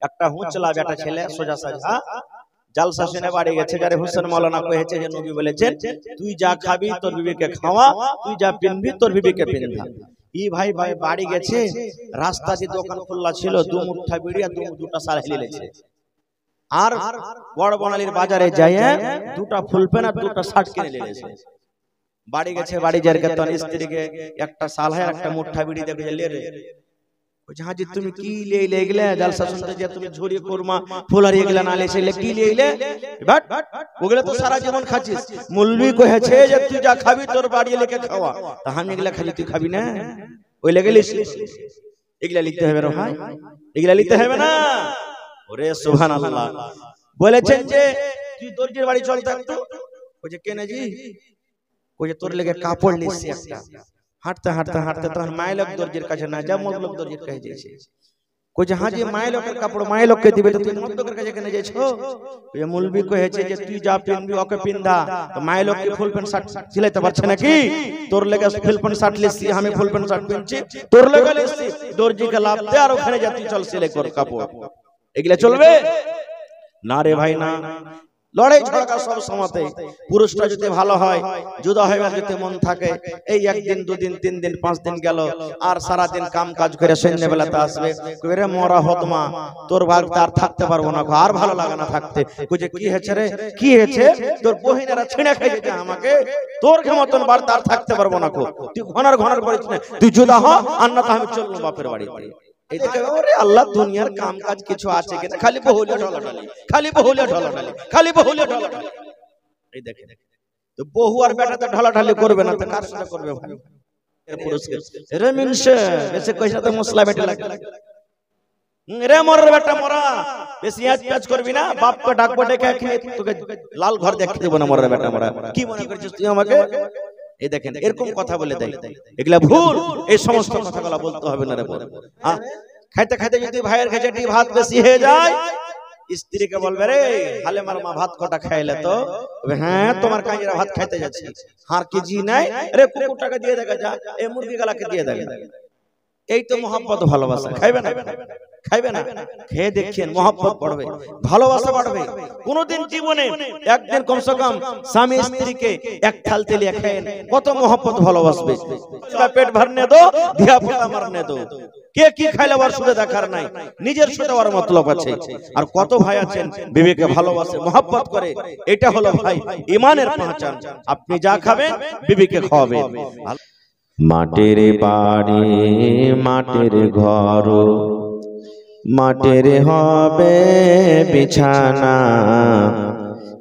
একটা হুঁচলা বেটা ছেলে সোজা সাজা জালসা শুনে বাড়ি গেছে, যারে হোসেন মাওলানা কহেছে যে নবী বলেছেন তুই যা খাবি তোর বিবিকে খাওয়া, তুই যা পিনবি তোর বিবিকে পিনধা। ই ভাই ভাই বাড়ি গেছে, রাস্তা যে দোকান খোলা ছিল, দু মুঠা বিড়ি আর দুটা সার হেলেছে, আর বড় বনালির বাজারে যাইয়ে দুটা ফুলপেন আর দুটা শার্ট কিনে নিয়েছে। বাড়ি গেছে, বাড়ি যার কেতন স্ত্রীকে একটা সাল হয় একটা মুঠা বিড়ি দেখে লে রে হাজি তুমি কি লে গেলে জালসা শুনতে যে তুমি ঝুরি কুরমা ফুলারি এগুলা না লেছিলে কি লে বাট ওগুলা তো সারা জীবন খাচ্ছিস। মুলবি কহেছে যে তুই যা খাবি তোর বাড়ি লেকে খাওয়া, তা আমি এগুলা খালি তুই খাবি না, ওই লেগে লিস এগুলা লিখতে হবে রে ভাই, এগুলা লিখতে হবে না। ওরে সুবহানাল্লাহ। বলেছেন যে তুই দর্জির বাড়ি চল একটু, ওই যে কেনে জি ওই যে তোর লেগে কাপড় লিখছি একটা, হাঁটতে হাঁটতে হাঁটতে তখন মাইলক দর্জির কাছে না যা মগলক দর্জির কাছে যাইছে, কইছে হাজি মাইলকের কাপড় মাইলককে দিবে তো তুই মদ্দকের কাছে কেন যাইছো? ওই মুলবি কহেছে যে তুই যা পিনবি ওকে পিনধা, তো মাইলক কি ফুল প্যান্ট শার্ট সিলাইতে পারছে নাকি? তোর লেগে ফুল প্যান্ট শার্ট লিখছি, আমি ফুল প্যান্ট শার্ট পিনছি, তোর লেগে লিখছি দর্জিকে লাভ দে আর ওখানে যা তুই চল সেলাই কর কাপড়। এগুলা চলবে না রে ভাই না। লড়াই ঝগড়া সব সময়তে পুরুষটা যদি ভালো হয়, জুদা হইবার যদি মন থাকে, এই একদিন দুদিন তিন দিন পাঁচ দিন গেল আর সারা দিন কাম কাজ করে সন্ধ্যাবেলাতে আসবে, কইরে মরা হতমা তোর ভাগ তার থাকতে পারবো না, আর ভালো লাগে না থাকতে। কইছে কি হয়েছে রে, কি হয়েছে? তোর বহিনেরা ছিঁড়ে খাই যেতে আমাকে, তোর মতন বার তার থাকতে পারবো না, তুই ঘনার ঘনার করিস না, তুই জুদা হ আর না তো আমি চলবো বাপের বাড়িতে। আল্লাহ দুনিয়ার কাম কাজ কিছু আছে কিনা, খালি বহুলিয়া ঢলাঢালি, খালি বহুলিয়া ঢলাঢালি, খালি বহুলিয়া ঢলাঢালি। এই দেখেন তো বহু আর বেটাতে ঢলাঢালি করবে না তো কার সাথে করবে ভাই? পুরস্কার রে মিনসে বেশি কইসা তো মশলা বেটে লাগে রে মরার বেটা মরা, বেশি আজ পেঁচ করবি না, বাপকে ডাকবো ডেকে তোকে লাল ঘর দেখতে দেবো না মরার বেটা মরা, কি মনে করছিস তুই আমাকে? এই দেখেন এরকম কথা বলে দেয়, এগুলা ভুল, এই সমস্ত কথাগুলো বলতে হবে না রে। খাইতে খাইতে যদি ভাইয়ের কাছে ভাত বেশি হয়ে যায়, স্ত্রীকে বলবে রে হালে মার মা ভাত কটা খাইলে তো, হ্যাঁ তোমার কাজেরা ভাত খাইতে যাচ্ছে, হার কি জি নাই রে কুকুরটাকে দিয়ে দেখা যা, এই মুরগি গালাকে দিয়ে দেখা। এই তো মহব্বত ভালোবাসা। খাইবে না, খাইবে না, খেয়ে দেখছেন মহব্বত বাড়বে, ভালোবাসা বাড়বে। কোনদিন জীবনে একদিন কমসে কম স্বামী স্ত্রীকে এক থাল তেলিয়া খায়েন, কত মহব্বত ভালোবাসবে। পেট ভরনে দো ধিয়া পোতা মারনে দো, কে কি খাইলে আর শুধু দেখার নাই, নিজের শুধু আর মতলব আছে। আর কত ভাই আছেন বিবিকে ভালোবাসে মহব্বত করে, এটা হলো ভাই ঈমানের পহচান। আপনি যা খাবেন বিবিকে খাওয়াবেন। মাটির বাড়ি মাটির ঘর, মাটির হবে বিছানা,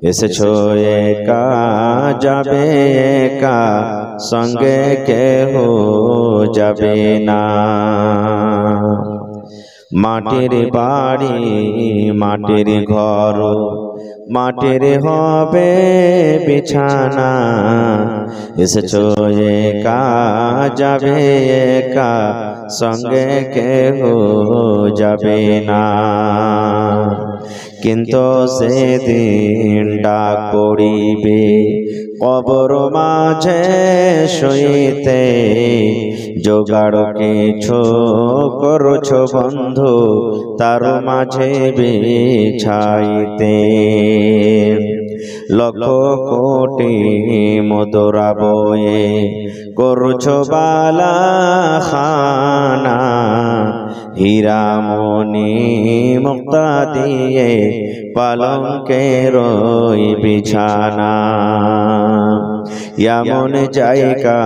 এসেছো একা যাবে একা, সঙ্গে কেহ যাবে না। মাটির বাড়ি মাটির ঘর, মাটির হবে বিছানা, এসেছো একা যাবে একা, সঙ্গে কেহ যাবে না। কিন্তু সেদিন ডাক পড়িবে কবর মাঝে শুইতে, জোগাড় কিছু করছো বন্ধু তার মাঝে বিছাইতে। লক্ষ কোটি মুদ্রা বয়ে করছো বালা খানা, হীরা মণি মুক্তা দিয়ে পালঙ্কের বিছানা। এমন জায়গা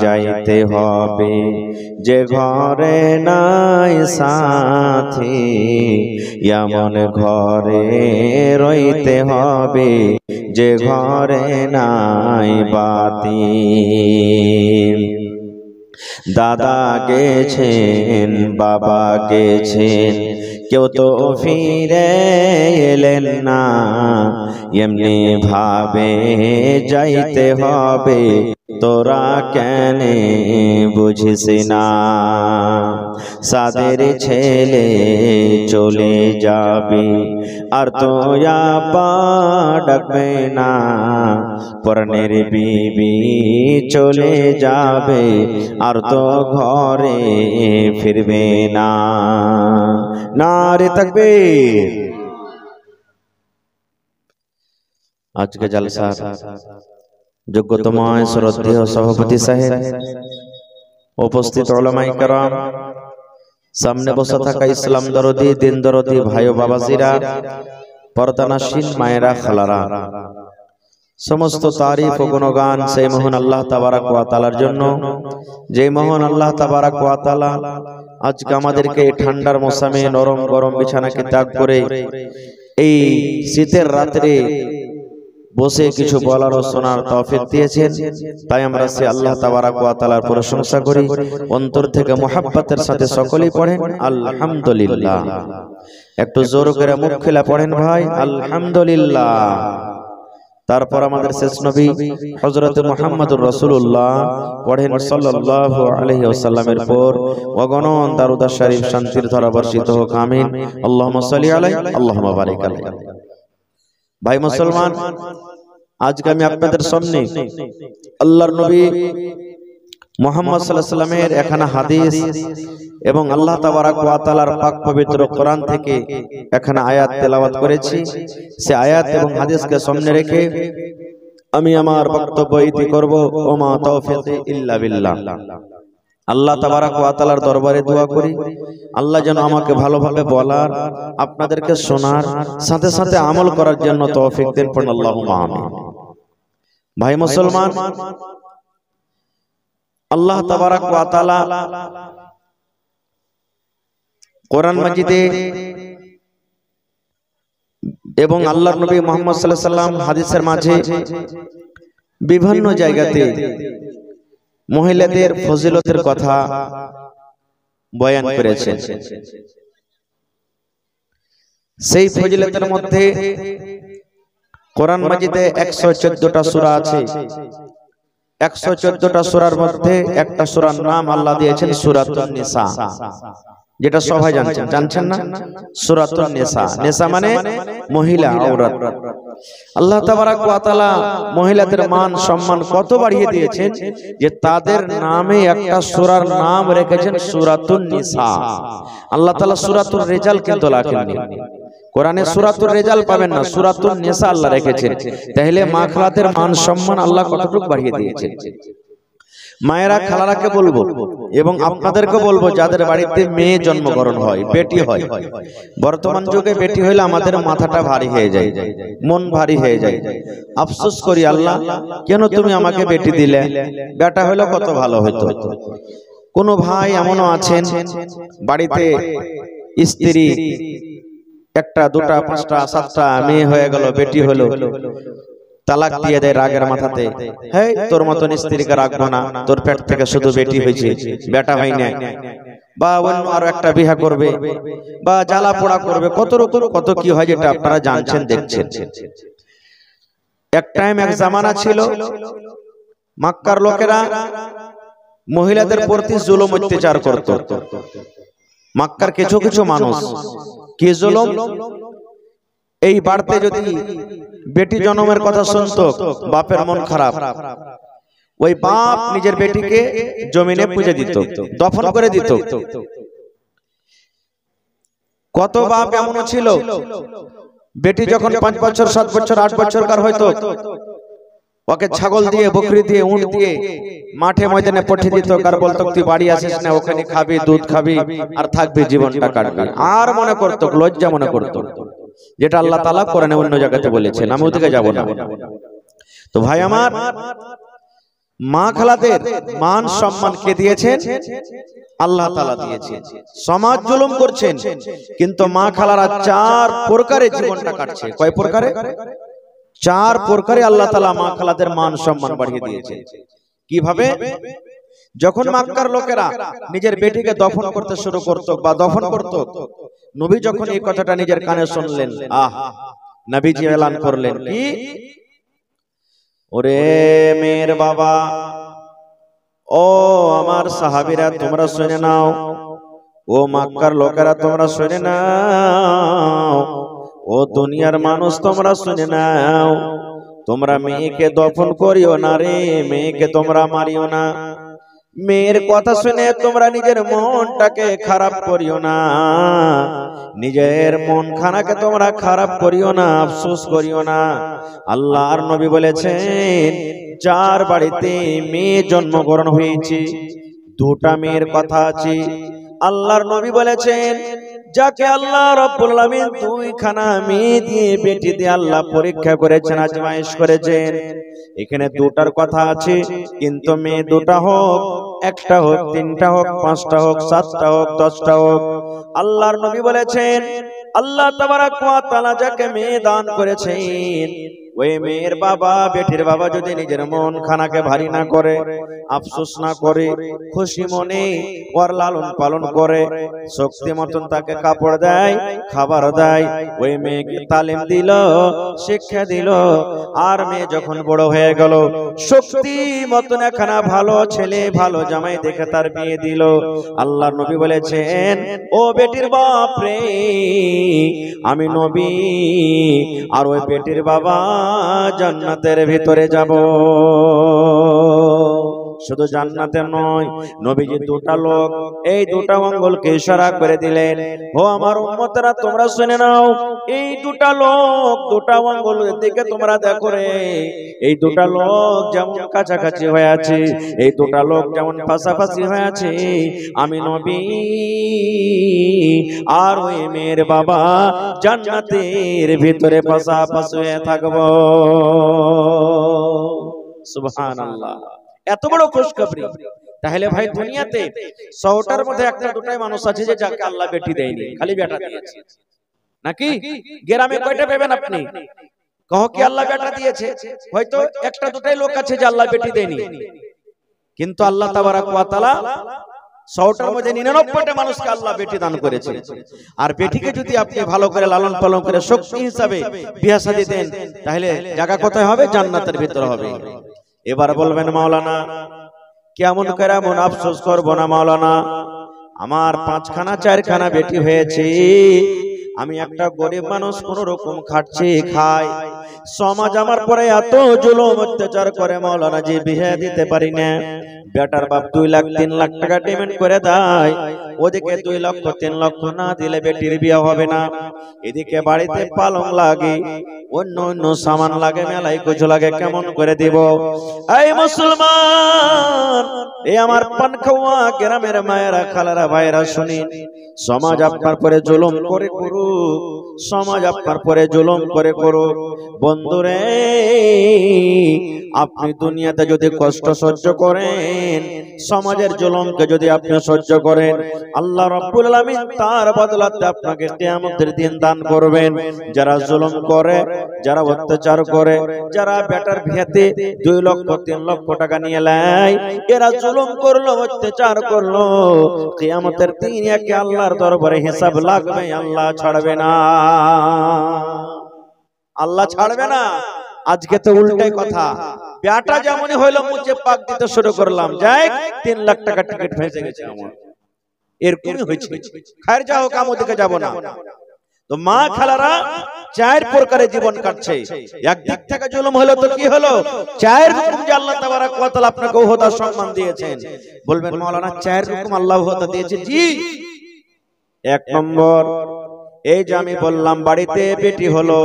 যাইতে হবে যে ঘরে নাই সাথী, এমন ঘরে রইতে হবে যে ঘরে নাই বাতি। দাদা গেছেন বাবা গেছেন কেউ তো ফিরে এলেন না, এমনি ভাবে যাইতে হবে তোরা কেন বুঝিস না। সাদের ছেলে চলে যাবে, আর তো আপা ডাকবে না। পরাণের বিবি চলে যাবে, আর তো ঘরে ফিরবে না। নারে তাকবীর। আজকে জলসার যোগ্যতম শ্রদ্ধেয় সভাপতি সাহেব, উপস্থিত উলামায়ে কেরাম, সামনে বসে থাকা ইসলাম দরদি, দিন দরদি ভাই ও বাবাজিরা, পর্দানাসীন মায়েরা, খালারা, সমস্ত তারিফ ও গুণগান সেই মহান আল্লাহ তাবারক ওয়া তাআলার জন্য, যে মহান আল্লাহ তাবারক ওয়া তাআলা আজকে আমাদেরকে এই ঠান্ডার মৌসুমে নরম গরম বিছানাকে ত্যাগ করে এই শীতের রাতে বসে কিছু বলার ও শোনার তৌফিক দিয়েছেন। তাই আমরা সে আল্লাহ তাবারক ওয়া তাআলার প্রশংসা করি, অন্তর থেকে মুহাব্বতের সাথে সকলেই পড়েন আলহামদুলিল্লাহ। একটু জোর করে মুখ খুলে পড়েন ভাই আলহামদুলিল্লাহ। তারপর আমাদের শেষ নবী হযরত মুহাম্মদুর রাসূলুল্লাহ পড়েন সাল্লাল্লাহু আলাইহি ওয়াসাল্লামের পর অগণন দারুদ শরীফ শান্তির ধারা বর্ষিত হোক, আমিন। আল্লাহুম্মা সাল্লি আলাইহি আল্লাহুম্মা বারিক আলাইহি। ভাই মুসলমান, আজকে আমি আপনাদের সামনে আল্লাহর নবী মুহাম্মদ সাল্লাল্লাহু আলাইহি ওয়াসাল্লামের একখানা হাদিস এবং আল্লাহ তাবারক ওয়া তাআলার পাক পবিত্র কোরআন থেকে একখানা আয়াত তেলাওয়াত করেছি। সে আয়াত এবং হাদিসকে সামনে রেখে আমি আমার বক্তব্য ইতি করব। ওমা তাওফীকি ইল্লা বিল্লাহ। আল্লাহ তাবারক ওয়া তাআলার দরবারে দোয়া করি, আল্লাহ যেন আমাকে ভালোভাবে বলার, আপনাদেরকে শোনার সাথে সাথে আমল করার জন্য তৌফিক দেন। পড়ুন আল্লাহুম্মা আমিন। ভাই মুসলমান, আল্লাহ তাবারক ওয়া তাআলা কোরআন মাজিদে এবং আল্লাহর নবী মুহাম্মদ সাল্লাল্লাহু আলাইহি ওয়াসাল্লাম হাদিসের মাঝে বিভিন্ন জায়গাতে মহিলাদের ফজিলতের কথা বয়ান করেছেন। সেই ফজিলতের মধ্যে কোরআন মাজিদে 114টা সূরা আছে। 114টা সূরার মধ্যে একটা সূরার নাম আল্লাহ দিয়েছেন সূরাতুন নিসা, যেটা সবাই জানছেন না? সূরাতুন নিসা, নিসা মানে মহিলা, আওরাত। আল্লাহ তাবারক ওয়া তাআলা মহিলাদের মান সম্মান কত বাড়িয়ে দিয়েছেন যে তাদের নামে একটা সূরার নাম রেখেছেন সূরাতুন নিসা। আল্লাহ তাআলা সূরাতুর রিজাল কিন্তু লেখেননি, কোরআনে সূরাতুর রিজাল পাবেন না, সূরাতুন নিসা আল্লাহ রেখেছেন। তাহলে মা খালাদের মান সম্মান আল্লাহ কতটুকু বাড়িয়ে দিয়েছেন। মায়েরা, খালারাকে বলবো এবং আপনাদেরকে বলবো, যাদের বাড়িতে মেয়ে জন্মগ্রহণ হয়, বেটি হয়, বর্তমান যুগে বেটি হইলে আমাদের মাথাটা ভারী হয়ে যায়, মন ভারী হয়ে যায়। আফসোস করি, আল্লাহ কেন তুমি আমাকে বেটি দিলে, বেটা হইলে কত ভালো হতো। কোন ভাই এমনও আছেন বাড়িতে স্ত্রী একটা, দুটা, পাঁচটা, সাতটা মেয়ে হয়ে গেল, বেটি হলো, তালাক দিয়ে দেয় রাগের মাথাতে। হেই, তোর মতন স্ত্রীকে রাখবো না, তোর পেট থেকে শুধু বেটি হয়েছে, বেটা হয় না। বা অন্য আরো একটা বিয়ে করবে, বা জ্বালা পোড়া করবে, কত রকম কত কি হয়, যেটা আপনারা জানছেন, দেখছেন। এক টাইম, এক জামানা ছিল, মক্কার লোকেরা মহিলাদের প্রতি জুলুম অত্যাচার করত। মক্কার কিছু কিছু মানুষ কি জুলুম, এই বাড়তে যদি বেটি জন্মের কথা শুনতো, বাপের মন খারাপ, ওই বাপ নিজের বেটিকে জমিনে পুঁজে দিত, দফন করে দিত। কত বাপ এমন ছিল, বেটি যখন 5 বছর, 7 বছর, 8 বছরকার হয়তো, ওকে ছাগল দিয়ে, বকরি দিয়ে, উট দিয়ে মাঠে ময়দানে পাঠিয়ে দিত। কার বলতো, তুই বাড়ি আসিস না, ওখানে খাবি, দুধ খাবি আর থাকবি, জীবনটা কাটবি। আর মনে করতো, লজ্জা মনে করতো, যেটা আল্লাহ তাআলা কোরআনে অন্য জায়গাতে বলেছেন, আমি ওদিকে যাব না। তো ভাই আমার, মা খালাদের মান সম্মান কে দিয়েছেন? আল্লাহ তাআলা দিয়েছেন। সমাজ জুলুম করছেন, কিন্তু মা খালারা 4 প্রকারে জীবনটা কাটছে। কয় প্রকারে? 4 প্রকারে আল্লাহ তাআলা মা খালাদের মান সম্মান বাড়িয়ে দিয়েছেন। কিভাবে? যখন মক্কার লোকেরা নিজের বেটিকে দফন করতে শুরু করত বা দফন করত, নবী যখন এই কথাটা নিজের কানে শুনলেন, নবীজি এলান করলেন, কি? ওরে মেয়ের বাবা, ও আমার সাহাবীরা, তোমরা শুনে নাও, ও মক্কার লোকেরা তোমরা শুনে নাও, ও দুনিয়ার মানুষ তোমরা শুনে নাও, তোমরা মেয়েকে দফন করিও না রে, মেয়েকে তোমরা মারিও না। মেয়ের কথা শুনে তোমরা নিজের মনটাকে খারাপ করিও না, নিজের মন খানাকে তোমরা খারাপ করিও না, আফসোস করিও না। আল্লাহর নবী বলেছেন, যার বাড়িতে মেয়ে জন্মগ্রহণ হয়েছে, দুটা মেয়ের কথা আছে, আল্লাহর নবী বলেছেন, যাকে আল্লাহ রাব্বুল আলামিন দুইখানা মেয়ে দিয়ে বেটি দিয়ে আল্লাহ পরীক্ষা করেছেন, আজমাইশ করেছেন, এখানে দুটার কথা আছে, কিন্তু মেয়ে দুটা হোক, একটা হোক, তিনটা হোক, পাঁচটা হোক, সাতটা হোক, 10টা হোক, আল্লাহর নবী বলেছেন, আল্লাহ তাবারাক ওয়া তাআলা যাকে মেয়ে দান করেছেন, ওই মেয়ের বাবা বেটির বাবা যদি নিজের মন খানাকে ভারী না করে, আফসোস না করে, খুশি মনে ওর লালন পালন করে, শক্তি মতন তাকে কাপড় দেয়, খাবার দেয়, ওই মেয়েকে তালিম দিল, শিক্ষা দিল, আর মেয়ে যখন বড় হয়ে গেল, শক্তি মতন একখানা ভালো ছেলে ভালো জামাই দেখে তার বিয়ে দিল, আল্লাহর নবী বলেছেন, ও বেটির বাপ রে, আমি নবী আর ওই বেটির বাবা জান্নাতের ভিতরে যাব। শুধু জান্নাতে নয়, নবীজি দুটা লোক, এই দুটা আঙ্গুলকে ইশারা করে দিলেন, ও আমার উম্মতরা তোমরা শুনে নাও, এই দুটা লোক, দুটা আঙ্গুলের দিকে তোমরা দেখো রে, এই দুটা লোক যেমন কাছাকাছি হয়ে আছে, এই দুটা লোক যেমন পাশাপাশি হয়ে আছে, আমি নবী আর ওই মেয়ের বাবা জান্নাতের ভিতরে পাশাপাশি হয়ে থাকবো। সুবহানাল্লাহ, এত বড় খুশখবরি। তাহলে ভাই দুনিয়াতে 100টার মধ্যে একটা দুটাই মানুষ আছে যে যাকে আল্লাহ বেটি দেয়নি, খালি বেটা দিয়েছে, নাকি? গ্রামে কয়টা পাবেন আপনি? কহ কি আল্লাহ বেটা দিয়েছে? হয়তো একটা দুটাই লোক আছে যে আল্লাহ বেটি দেয়নি, কিন্তু আল্লাহ তাবারাক ওয়া তাআলা 100টার মধ্যে 99টা মানুষকে আল্লাহ বেটি দান করেছে। আর বেটিকে যদি আপনি ভালো করে লালন পালন করে শক্তি হিসাবে বিয়ে শাদী দেন, তাহলে জায়গা কোথায় হবে? জান্নাতের ভিতরে হবে। এবার বলবেন, মাওলানা কেমন করে মন আফসোস করবো না মাওলানা, আমার 5খানা 4খানা বেটি হয়েছে, আমি একটা গরিব মানুষ, কোন রকম খাচ্ছি খাই, সমাজ আমার পরে এত জুলুম অত্যাচার করে মাওলানা যে বিয়ে দিতে পারি না। বেটার বাপ 2 লাখ 3 লাখ টাকা ডিমান্ড করে দেয়, ওদিকে 2 লক্ষ 3 লক্ষ না দিলে বেটির বিয়ে হবে না, এদিকে বাড়িতে পালং লাগে, অন্য অন্য সামান লাগে, মেলাই কিছু লাগে, কেমন করে দিব? এই মুসলমান, এই আমার পানখাওয়া গ্রামের মায়েরা খালারা ভাইরা শুনি, সমাজ আপনার পরে জুলুম করে করুক, সমাজ আপনার পরে জুলুম করে করুক, বন্ধুরে আপনি দুনিয়াতে যদি কষ্ট সহ্য করেন, সমাজের জুলুমকে যদি আপনি সহ্য করেন, আল্লাহ রাব্বুল আলামিন তার বদলাতে আপনাকে কিয়ামতের দিন দান করবেন। যারা জুলুম করে, যারা অত্যাচার করে, যারা বেটার বিয়েতে 2 লক্ষ 3 লক্ষ টাকা নিয়ে নেয়, এরা জুলুম করলো, অত্যাচার করলো, কিয়ামতের দিন একে আল্লাহর দরবারে হিসাব লাগবে, আল্লাহ ছাড়বে না, আল্লাহ ছাড়বে না। আজকে তো উল্টাই কথা, বেটা যেমনই হইলো মুঝে পাক দিতে শুরু করলাম, যাই 3 লাখ টাকা টিকিট ভেসে গেছে আমার, এরকমই হয়েছে। খায়ের যাও, কাম ওদিকে যাব না। তো মা খালারা 4 প্রকারের জীবন কাটছে, একদিক থেকে জুলুম হলো তো কি হলো? 4 রকম যে আল্লাহ তাবারাক ওয়া তাআলা আপনাকে ওহদা সম্মান দিয়েছেন। বলবেন মাওলানা 4 রকম আল্লাহ ওহদা দিয়েছে? জি। 1 নম্বর, এই যে আমি বললাম বাড়িতে বেটি হলো,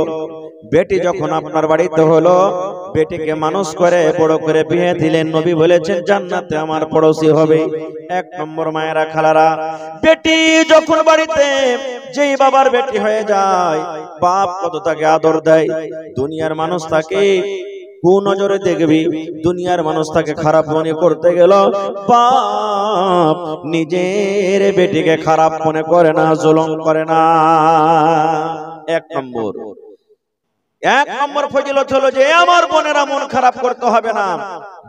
বেটি যখন আপনার বাড়িতে হলো, বেটিকে মানুষ করে বড় করে বিয়ে দিলেন, নবী বলেছেন জান্নাতে আমার পড়োশি হবে। 1 নম্বর মায়েরা খালারা, বেটি যখন বাড়িতে যেই বাবার বেটি হয়ে যায়, বাপ কত তাকে আদর দেয়, দুনিয়ার মানুষ তাকে কোন নজরে দেখবি, দুনিয়ার মানুষ তাকে খারাপ মনে করতে গেল, বাপ নিজের বেটিকে খারাপ মনে করে না, জুলুম করে না। 1 নম্বর। 1 নম্বর ফজিলত হলো যে আমার বোনেরা মন খারাপ করতে হবে না,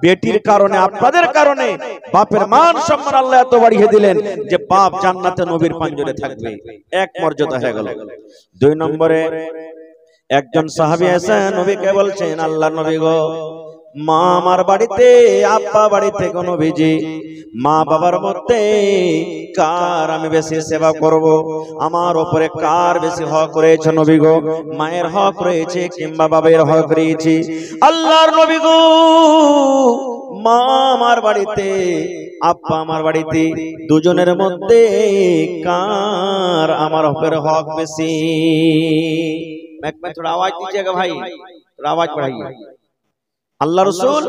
বেটির কারণে, আপনাদের কারণে বাপের মান সম্মান আল্লাহ এত বাড়িয়ে দিলেন যে বাপ জান্নাতে নবীর পাঞ্জরে থাকবে। 1 মর্যাদা হয়ে গেল। 2 নম্বরে একজন সাহাবী এসে নবীকে বলছেন, আল্লাহর নবী গো, মা আমার বাড়িতে, আব্বা বাড়িতে কোনো ভিজি, মা বাবার মধ্যে কার আমি বেশি সেবা করব? আমার উপরে কার বেশি হক রয়েছে নবী গো? মায়ের হক রয়েছে কিংবা বাবার হক রয়েছে? আল্লাহর নবী গো, মা আমার বাড়িতে, আব্বা আমার বাড়িতে, দুজনের মধ্যে কার আমার উপরে হক বেশি? थोड़ा आवाज दीजिएगा भाई, थोड़ा आवाज बढ़ाइए। আল্লাহ রাসূল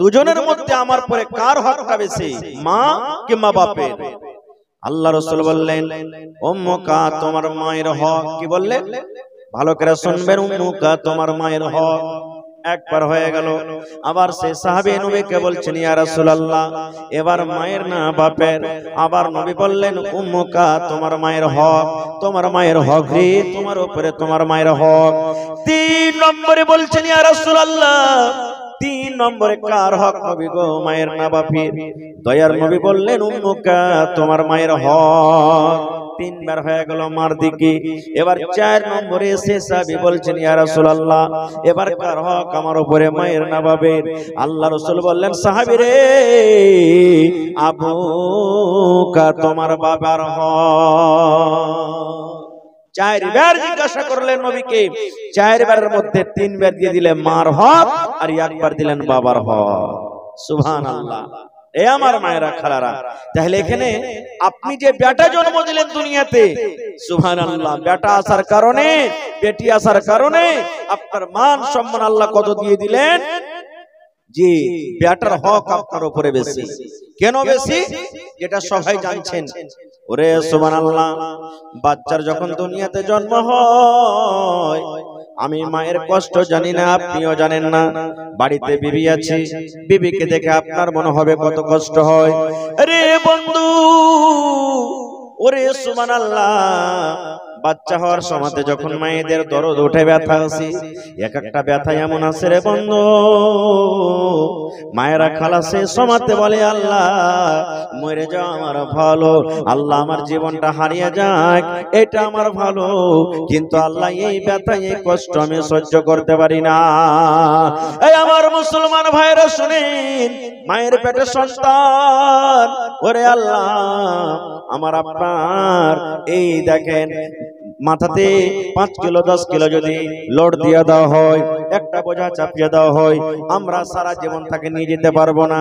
দুজনের মধ্যে আমার পরে কার হকটা বেশি, মা কিংবা বাপের? আল্লাহ রাসূল বললেন উম্মুকা, তোমার মায়ের হক। কি বললেন? ভালো করে শুনবেন, উম্মুকা তোমার মায়ের হক। একবার হয়ে গেল, আবার সেই সাহাবী নবীকে বলছেন ইয়া রাসূলুল্লাহ, এবার মায়ের না বাপের? আবার নবী বললেন উম্মুকা তোমার মায়ের হক, তোমার মায়ের হক রে, তোমার উপরে তোমার মায়ের হক। 3 নম্বরে বলছেন ইয়া রাসূলুল্লাহ, 3 নম্বরে কার হক নবী গো, মায়ের না বাপের? দয়ার নবী বললেন উম্মুকা তোমার মায়ের হক। 3 বার হয়ে গেল মার দিকে। এবার 4 নম্বরে এসে সাহাবী বলছেন ইয়া রাসূলুল্লাহ, এবার কার হক আমার উপরে, মায়ের না বাপের? আল্লাহ রাসূল বললেন সাহাবী রে, আবুকা তোমার বাবার হক। 4 বার জিজ্ঞাসা করলেন নবীকে, 4 বারের মধ্যে 3 বার দিয়ে দিলেন মার হক আর 1 বার দিলেন বাবার হক। সুবহানাল্লাহ। এ আমার মায়েরা খালারা, তাহলে এখানে আপনি যে বেটা জন্ম দিলেন দুনিয়াতে, সুবহানাল্লাহ, বেটা আসার কারণে, বেটি আসার কারণে আপনার মান সম্মান আল্লাহ কত দিয়ে দিলেন? যে বেটার হক আপনার উপরে বেশি। কেন বেশি? যেটা সবাই জানছেন। ওরে সুবহানাল্লাহ, বাচ্চার যখন দুনিয়াতে জন্ম হয়, আমি মায়ের কষ্ট জানি না, আপনিও জানেন না। বাড়িতে বিবি আছে, বিবিকে দেখে আপনার মনে হবে কত কষ্ট হয়। আরে বন্ধু, ওরে সুবহানাল্লাহ, বাচ্চা হওয়ার সময়তে যখন মায়েদের দরদ ওঠে, ব্যথা আসে, এক একটা ব্যথা এমন আছে রে বন্ধু, মায়েরা খালাসে সময়তে বলে আল্লাহ মরে যাও আমার ভালো, আল্লাহ আমার জীবনটা হারিয়ে যাক এটা আমার ভালো, কিন্তু আল্লাহ এই ব্যথা এই কষ্ট আমি সহ্য করতে পারি না। এই আমার মুসলমান ভাইরা শুনেন, মায়ের পেটে সন্তান, ওরে আল্লাহ আমার আপনার এই দেখেন মাথাতে 5 কিলো 10 কিলো যদি লোড দিয়ে দেওয়া হয়, একটা বোঝা চাপিয়ে দেওয়া হয়, আমরা সারা জীবন তাকে নিয়ে যেতে পারবো না।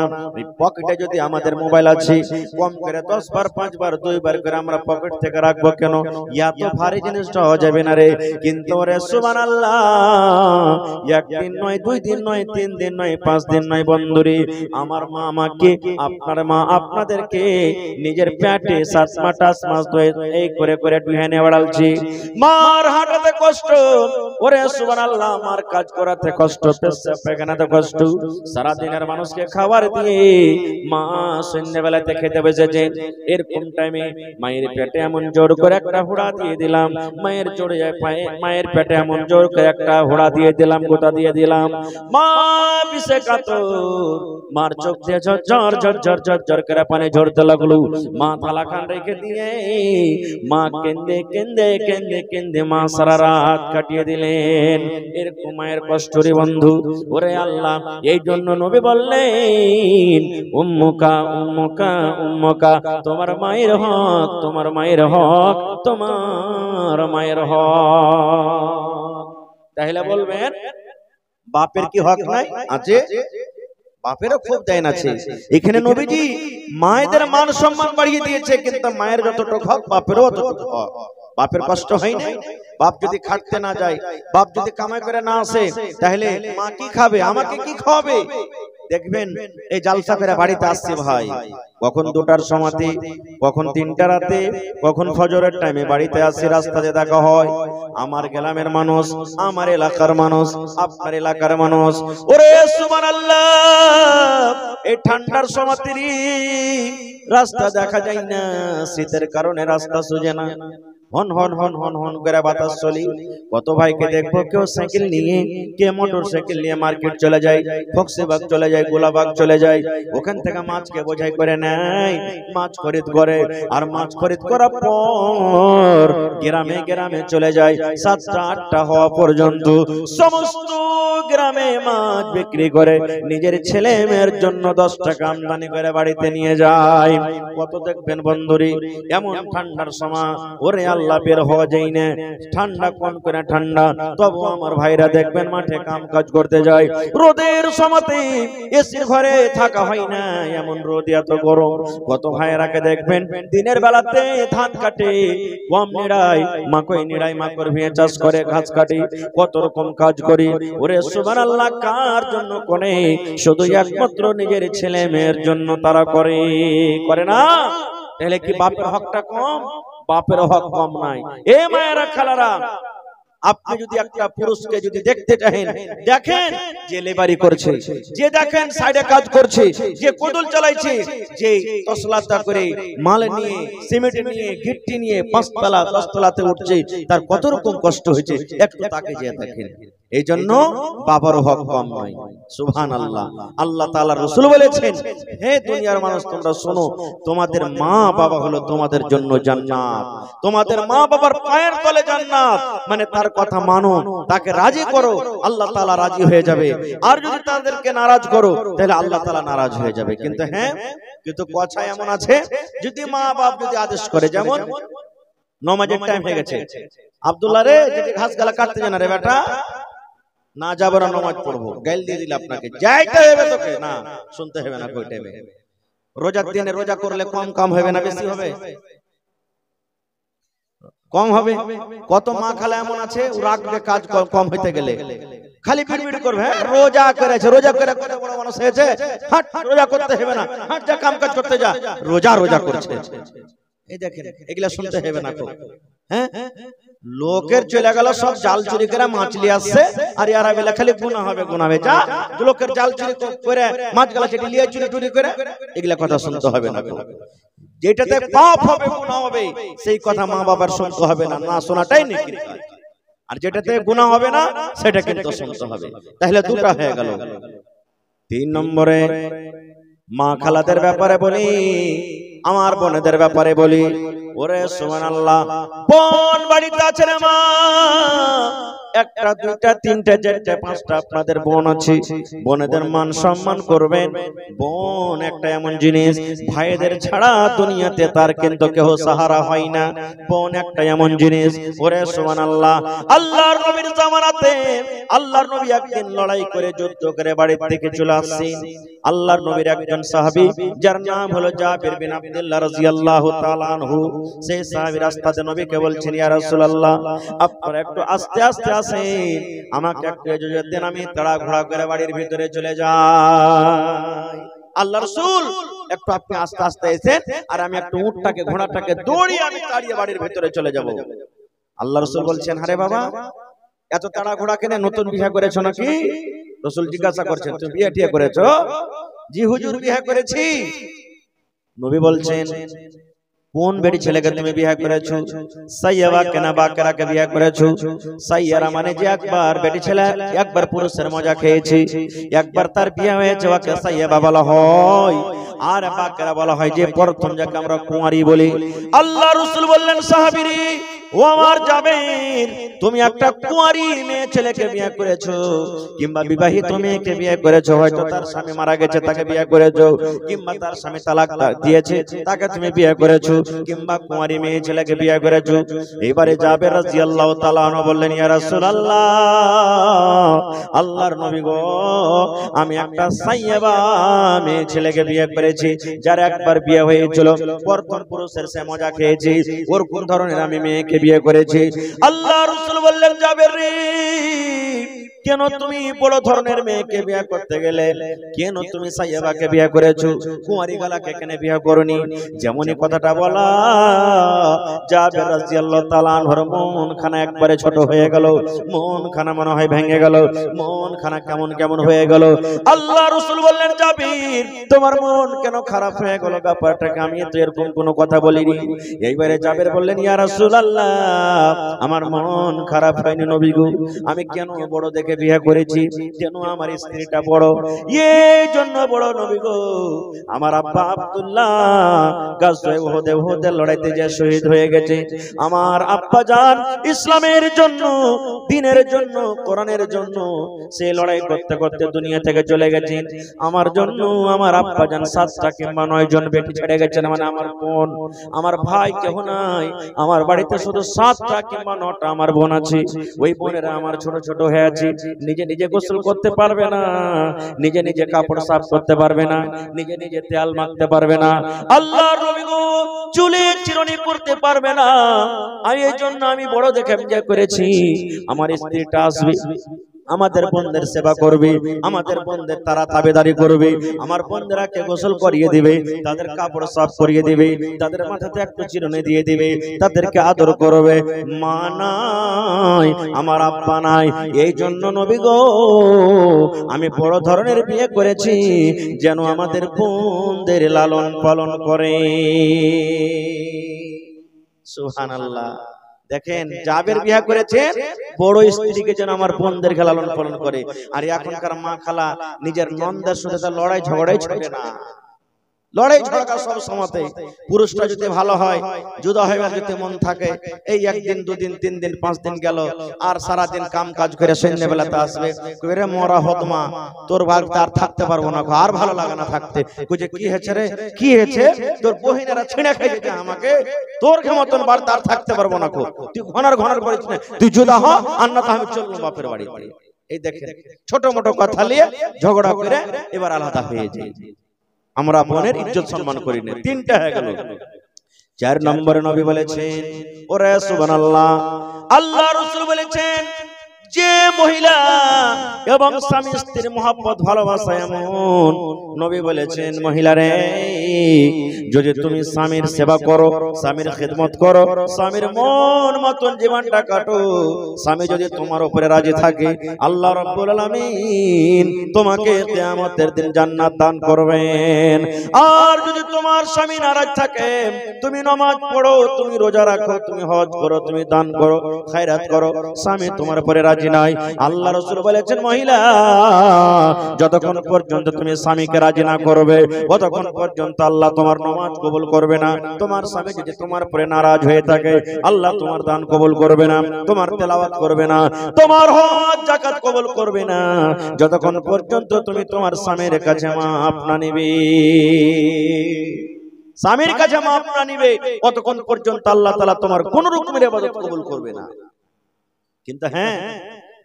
পকেটে যদি আমাদের মোবাইল আছে, কম করে 10 বার 5 বার 2 বার করে আমরা পকেট থেকে রাখবো কেন? এত ভারী জিনিসটা হয়ে যাবে না রে। কিন্তু রে সুবহানাল্লাহ, একদিন নয়, 2 দিন নয়, 3 দিন নয়, 5 দিন নয় বন্ধুরে, আমার মা আমাকে, আপনার মা আপনাদেরকে নিজের পেটে 7 মাস 8 মাস ধরে এই করে করে ডুহানে বেড়ালছি। মার হাঁটাতে কষ্ট, ওরে সুবহানাল্লাহ, মার কাজ করাতে কষ্ট, পেশাব পায়খানাতে কষ্ট, সারা দিনের মানুষকে খাবার দিয়ে মা সন্ধ্যাবেলাতে খেতে বসেছে। এরকম টাইমে মায়ের পেটে এমন জোর করে একটা হুড়া দিয়ে দিলাম, মায়ের জোরে পায়ে, মায়ের পেটে এমন জোর করে একটা হুড়া দিয়ে দিলাম, গোটা দিয়ে দিলাম, মা বিষে কাতর, মার চোখ দিয়ে ঝরঝর ঝরঝর ঝরঝর করে পানি ঝরতে লাগলো। মা থালা খান রেখে দিয়ে মা কেন্দে কেন্দে কেন্দে কেন্দে মা সারা রাত কাটিয়ে দিলেন। এরকম মায়ের কষ্ট রে বন্ধু। ওরে আল্লাহ, এই জন্য নবী বললেন উম্মুকা উম্মুকা উম্মুকা, তোমার মায়ের হক, তোমার মায়ের হক, তোমার মায়ের হক। তাহলে বলবেন বাপের কি হক নাই? আছে, বাপেরও খুব দান আছে। এখানে নবীজি মায়েদের মান সম্মান বাড়িয়ে দিয়েছে, কিন্তু মায়ের যতটুকু হক বাপেরও ততটুকু হক। বাপের কষ্ট হয় না, বাপ যদি খাটতে না যায়, বাপ যদি কামাই করে না আসে, তাহলে মা কি খাবে, আমাকে কি খাওয়াবে? দেখবেন এই জালসা করে বাড়িতে আসছে ভাই, কখন 2টার সময়তে, কখন 3টা রাতে, কখন ফজরের টাইমে বাড়িতে আসছে, রাস্তাতে দেখা হয় আমার গ্রামের মানুষ, আমার এলাকার মানুষ, আপনার এলাকার মানুষ। ওরে সুবহানাল্লাহ, এই ঠান্ডার সময়তে রাস্তা দেখা যায় না, শীতের কারণে রাস্তা সুজে না, হন হন হন হন হন করে বাতাস চলি। কত ভাইকে দেখবো কেউ সাইকেল নিয়ে, কে মোটর সাইকেল নিয়ে মার্কেট চলে যায়, ফক্সিবাগ চলে যায়, গোলাবাগ চলে যায়, ওখান থেকে মাছকে বোঝাই করে নেয়, মাছ খরিদ করে। আর মাছ খরিদ করার পর গ্রামে গ্রামে চলে যায়, 7টা 8টা হওয়া পর্যন্ত সমস্ত গ্রামে মাছ বিক্রি করে নিজের ছেলে মেয়ের জন্য 10 টাকা আমদানি করে বাড়িতে নিয়ে যায়। কত দেখবেন বন্ধুরি, এমন ঠান্ডার সময় ওরে আল্লাহ বের হওয়া যায় না, ঠান্ডা কোন করে ঠান্ডা, তবু আমার ভাইরা দেখবেন মাঠে কাম কাজ করতে যায়। রোদের সময়তে এসির ঘরে থাকা হয় না, এমন রোদ এত গরম। কত ভাইরাকে দেখবেন দিনের বেলাতে ধান কাটে, গম নিড়াই, মাকই নিড়াই, মাকড় ভিয়ে চাষ করে, ঘাস কাটি, কত রকম কাজ করি। ওরে সুবহানাল্লাহ, কার জন্য করে? শুধু একমাত্র নিজের ছেলে মেয়ের জন্য তারা করে, করে না? তাহলে কি বাপের হকটা কম? বাপের হক কম নাই। এ মায়েরা খালারা, আপনি যদি একটা পুরুষকে যদি দেখতে চান, দেখেন যে লেবারি করছে, যে দেখেন সাইডে কাজ করছে, যে কোদল চালাইছে, যে তসলাতা করে মাল নিয়ে, সিমেন্ট নিয়ে, গিট্টি নিয়ে 5 তলা 10 তলাতে উঠছে, তার কত রকম কষ্ট হয়েছে, একটু তাকে যে দেখেন। এই জন্য বাবার হক কম নয়। সুবহানাল্লাহ। আল্লাহ তাআলা রাসূল বলেছেন, হে দুনিয়ার মানুষ তোমরা শোনো, তোমাদের মা বাবা হলো তোমাদের জন্য জান্নাত। তোমাদের মা বাবার পায়ের তলে জান্নাত, মানে তার কথা মানো, তাকে রাজি করো, আল্লাহ তাআলা রাজি হয়ে যাবে। আর যদি তাদেরকে নারাজ করো, তাহলে আল্লাহ তাআলা নারাজ হয়ে যাবে। কিন্তু হ্যাঁ, কিন্তু কথা এমন আছে, যদি মা বাপ যদি আদেশ করে, যেমন নামাজের টাইম হয়ে গেছে, আব্দুল্লাহ রে যদি ঘাস গালা কাটতে জানা রে বেটা, না যাবো না, নামাজ পড়বো, গাইল দিয়ে দিল আপনাকে, যাইতে হবে তোকে, না শুনতে হবে না কই টাইমে। রোজার দিনে রোজা করলে কম কাম হবে না বেশি হবে? কম হবে। কত মা খালা এমন আছে, ও রাখবে কাজ কম হইতে গেলে, খালি বিড়বিড় করবে, রোজা করেছে, রোজা করে কত বড় মানুষ হয়েছে, হাট রোজা করতে হবে না, হাট যা কাম কাজ করতে যা, রোজা রোজা করছে। এই দেখেন, এগুলা শুনতে হবে না তো। হ্যাঁ, লোকের চলে গেল সব জাল চুরি করে মাছ নিয়ে আসছে, আর ইয়ারা বেলা খালি গুনাহ হবে, গুনাহ হবে। যা লোকের জাল চুরি করে মাছ গালা চেটে নিয়ে চুরি টুরি করে, এগুলা কথা শুনতে হবে না। যেটাতে পাপ হবে, গুনাহ হবে, সেই কথা মা বাবার শুনতে হবে না, না শোনাটাই নেকি। আর যেটাতে গুনাহ হবে না, সেটা কিন্তু শুনতে হবে। তাহলে দুটো হয়ে গেল। 3 নম্বরে মা খালাদের ব্যাপারে বলি, আমার বোনেদের ব্যাপারে বলি। ওরে সুবহানাল্লাহ, বোন বাড়িতে আছে রে মা, 1টা 2টা 3টা 4টা 5টা আপনাদের বোন আছে, বোনেদের মান সম্মান করবেন। বোন একটা এমন জিনিস, ভাইদের ছাড়া দুনিয়াতে তার কিন্তু কেউ সাহারা হয় না। বোন একটা এমন জিনিস। ওরে সুবহানাল্লাহ, আল্লাহর নবীর জামানাতে আল্লাহর নবী একদিন লড়াই করে যুদ্ধ করে বাড়ি থেকে চলে আসছেন। আল্লাহর নবীর একজন সাহাবী, যার নাম হলো জাবির বিন আব্দুল্লাহ রাদিয়াল্লাহু তাআলা আনহু, সেই সাহাবী রাস্তাতে নবীকে বলছেন, ইয়া রাসূলুল্লাহ, আপনারা একটু আস্তে আস্তে আসেন, আমাকে একটু ইজাজত দেন, আমি তাড়াহুড়া করে বাড়ির ভিতরে চলে যাই। আল্লাহ রাসূল, একটু আপনি আস্তে আস্তে এসেন, আর আমি একটু উটটাকে ঘোড়াটাকে দৌড়িয়ে আমি তাড়িয়ে বাড়ির ভিতরে চলে যাব। আল্লাহ রাসূল বলছেন, আরে বাবা, এত তাড়াহুড়া কেন? নতুন বিয়ে করেছো নাকি? রাসূল জিজ্ঞাসা করছেন, তুমি বিয়ে টিয়ে করেছো? জি হুজুর, বিয়ে করেছি। নবী বলছেন, কোন বেটি ছেলেকে তুমি বিয়ে করেছো? সাইয়্যাবা কেনা বাকরাকে বিয়ে করেছো। সাইয়্যারা মানে যে একবার বেটি ছেলে একবার পুরুষের মজা খেয়েছে, একবার তার বিয়ে হয়েছে, ওকে সাইয়্যাবা বলা হয়। আর বাকরা বলা হয় যে প্রথম যাকে আমরা কুঁয়ারি বলি। আল্লাহ রাসূল বললেন, সাহাবীরে, ও আমার জাবের, তুমি একটা কুঁয়ারি মেয়ে ছেলেকে বিয়ে করেছো, কিংবা বিবাহিত মেয়েকে বিয়ে করেছো, হয়তো তার স্বামী মারা গেছে তাকে বিয়ে করেছো, কিংবা তার স্বামী তালাক দিয়েছে তাকে তুমি বিয়ে করেছো, কিংবা কুঁয়ারি মেয়ে ছেলেকে বিয়ে করেছো। এবারে জাবের রাদিয়াল্লাহু তাআলা আনহু বললেন, ইয়া রাসূলুল্লাহ, আল্লাহর নবী গো, আমি একটা সাইয়্যাবা মেয়ে ছেলেকে বিয়ে করেছি, যার একবার বিয়ে হয়েছিল, প্রথম পুরুষের সে মজা খেয়েছি, ওর কোন ধরনের আমি মেয়েকে বিয়ে করেছি। আল্লাহ রাসূল বললেন, জাবের রে, কেন তুমি বড় ধরনের মেয়েকে বিয়ে করতে গেলে? কেন তুমি সাইয়াবাকে বিয়ে করেছো, কুঁয়ারি গালাকে কেন বিয়ে করনি? যেমনই কথাটা বলা, জাবের রাদিয়াল্লাহু তাআলা আনহুর মন খানা একবারে ছোট হয়ে গেল, মন খানা মনে হয় ভেঙে গেল, মন খানা কেমন কেমন হয়ে গেল। আল্লাহ রাসূল বললেন, জাবির তোমার মন কেন খারাপ হয়ে গেল? ব্যাপারটাকে আমি তো এরকম কোনো কথা বলিনি। এইবারে জাবের বললেন, ইয়া রাসূলুল্লাহ, আমার মন খারাপ হয়নি নবী গো, আমি কেন বড় দেখে বিয়ে করেছি, কেন আমার স্ত্রীটা বড়, এই জন্য বড় নবী গো, আমার আব্বা আব্দুল্লাহ গাজওয়ে উহুদের লড়াইতে যে শহীদ হয়ে গেছে, আমার আব্বা জান ইসলামের জন্য, দ্বীনের জন্য, কোরআনের জন্য সে লড়াই করতে করতে দুনিয়া থেকে চলে গেছে। আমার জন্য আমার আব্বা জান 7টা কিংবা 9 জন বেটি ছেড়ে গেছেন, মানে আমার বোন, আমার ভাই কেউ নাই, আমার বাড়িতে শুধু 7টা কিংবা 9টা আমার বোন আছে। ওই বোনেরা আমার ছোট ছোট হয়ে আছে, নিজে নিজে গোসল করতে পারবে না, নিজে নিজে কাপড় সাফ করতে পারবে না, নিজে নিজে তেল মাখতে পারবে না, আল্লাহর নবী গো চুলে চিরুনি করতে পারবে না। আমি এই জন্য আমি বড় দেখে বিয়ে করেছি, আমার স্ত্রীটা আসবে, আমাদের বোনদের সেবা করবে, আমাদের বোনদের তারা তাবেদারি করবে, আমার বোনদেরকে গোসল করিয়ে দিবে, তাদের কাপড় সাফ করিয়ে দিবে, তাদের মাথাতে একটু চিরুনি দিয়ে দিবে, তাদেরকে আদর করবে। মা নাই, আমার আব্বা নাই, এই জন্য নবী গো আমি বড় ধরনের বিয়ে করেছি, যেন আমাদের বোনদের লালন পালন করে। সুবহানাল্লাহ। দেখেন, জাবের বিয়ে করেছেন বড় স্ত্রীকে যেন আমার বোনদেরকে লালন পালন করে। আর এখনকার মা খালা নিজের নন্দের সাথে লড়াই ঝগড়াই ছোটে না, লড়াই ঝগড়া সব সময়তে। পুরুষটা যদি ভালো হয়, জুদা হইবার যদি মন থাকে, এই 1 দিন 2 দিন 3 দিন 5 দিন গেল, আর সারা দিন কাম কাজ করে সন্ধ্যাবেলাতে আসবে, কইরে মরা হতমা তোর ভাগ তার থাকতে পারবো না, আর ভালো লাগে না থাকতে। কইছে কি হয়েছে রে, কি হয়েছে, তোর বহিনেরা ছিঁড়ে খাই যেতে আমাকে, তোর মতন বার তার থাকতে পারবো না, তুই ঘনার ঘনার করিস না, তুই জুদা হ, আর না তো আমি চলবো বাপের বাড়িতে। এই দেখেন, ছোট মোটো কথা নিয়ে ঝগড়া করে এবার আলাদা হয়ে যায়। আমরা বোনের ইজ্জত সম্মান করি না। 3টা হয়ে গেল। 4 নম্বরে নবী বলেছেন, ওরে সুবহানাল্লাহ, আল্লাহ রাসূল বলেছেন, যে মহিলা এবং স্বামী স্ত্রীর মহব্বত ভালোবাসা এমন, নবী বলেছেন, মহিলারে যদি তুমি স্বামীর সেবা করো, স্বামীর খিদমত করো, স্বামীর মন মতন জীবনটা কাটো, স্বামী যদি তোমার উপরে রাজি থাকে, আল্লাহ রাব্বুল আলামিন তোমাকে কিয়ামতের দিন জান্নাত দান করবেন। আর যদি তোমার স্বামী নারাজ থাকে, তুমি নামাজ পড়ো, তুমি রোজা রাখো, তুমি হজ করো, তুমি দান করো, খায়রাত করো, স্বামী তোমার উপরে রাজি নাই, আল্লাহ রাসূল বলেছেন, মহিলা যতক্ষণ পর্যন্ত তুমি স্বামীকে রাজি না করবে, ততক্ষণ পর্যন্ত আল্লাহ তোমার নামাজ কবুল করবে না। তোমার স্বামী যদি তোমার উপরে নারাজ হয়ে থাকে, আল্লাহ তোমার দান কবুল করবে না, তোমার তেলাওয়াত করবে না, তোমার হজ যাকাত কবুল করবে না, যতক্ষণ পর্যন্ত তুমি তোমার স্বামীর কাছে মাফ না নিবে। স্বামীর কাছে মাফ না নিবে, ততক্ষণ পর্যন্ত আল্লাহ তাআলা তোমার কোন রকমের ইবাদত কবুল করবে না। কিন্তু হ্যাঁ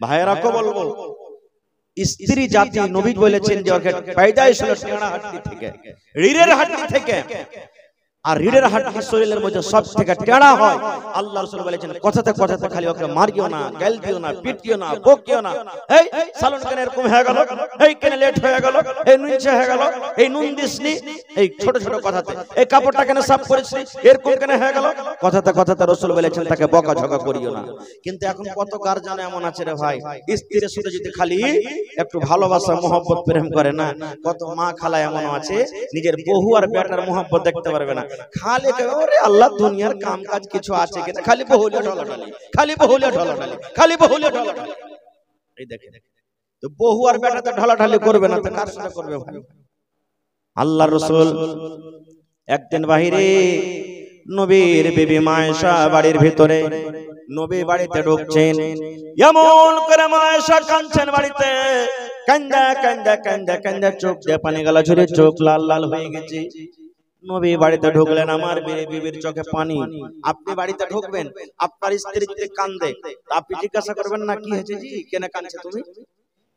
ভাইয়েরাকে বলবো, স্ত্রী জাতি নবী বলেছেন যে ওকে পয়দাইশ হলো টেনা হাড্ডি থেকে, রিড়ের হাড্ডি থেকে, আর রিড়ের হাড্ডি শরীরের মধ্যে সব থেকে টেড়া হয়। আল্লাহ রাসূল বলেছেন, কথাতে কথাতে খালি ওকে মারিও না, গাল দিও না, পিটিও না, বকিও না, এই সালন কেন এরকম হয়ে গেল, এই কেন লেট হয়ে গেল, এই নুনছে হয়ে গেল, এই নুন দিসনি, এই ছোট ছোট কথাতে, এই কাপড়টা কেন সাফ করিসনি, এরকম কেন হয়ে গেল, কথাতে কথাতে রাসূল বলেছেন তাকে বকাঝকা করিও না। কিন্তু এখন কত গার্জিয়ান এমন আছে রে ভাই, স্ত্রীর সাথে যদি খালি একটু ভালোবাসা মহব্বত প্রেম করে না, কত মা খালা এমন আছে নিজের বহু আর বেটার মহব্বত দেখতে পারবে না, খালি ওরে আল্লাহ দুনিয়ার কাম কাজ কিছু আছে কিনা, খালি বহুলিয়া ঢলাঢালি, খালি বহুলিয়া ঢলাঢালি, খালি বহুলিয়া ঢলাঢালি। এই দেখেন, তো বহু আর বেটাতে ঢলাঢালি করবে না, তো কার সাথে করবে ভাই? আল্লাহর রাসূল একদিন বাহিরে, নবীর বিবি মা আয়েশা বাড়ির ভিতরে, নবী বাড়িতে ঢুকছেন, এমন করে মা আয়েশা কাঁদছেন বাড়িতে, কান্দা কান্দা কান্দা কান্দা চোখ দিয়ে পানি গলা ঝরে, চোখ লাল লাল হয়ে গেছে। নবী বাড়িতে ঢুকলেন, আমার বিবির চোখে পানি। আপনি বাড়িতে ঢুকবেন, আপনার স্ত্রী যদি কান্দে, আপনি জিজ্ঞাসা করবেন না কি হয়েছে জি, কেন কাঁদছে তুমি,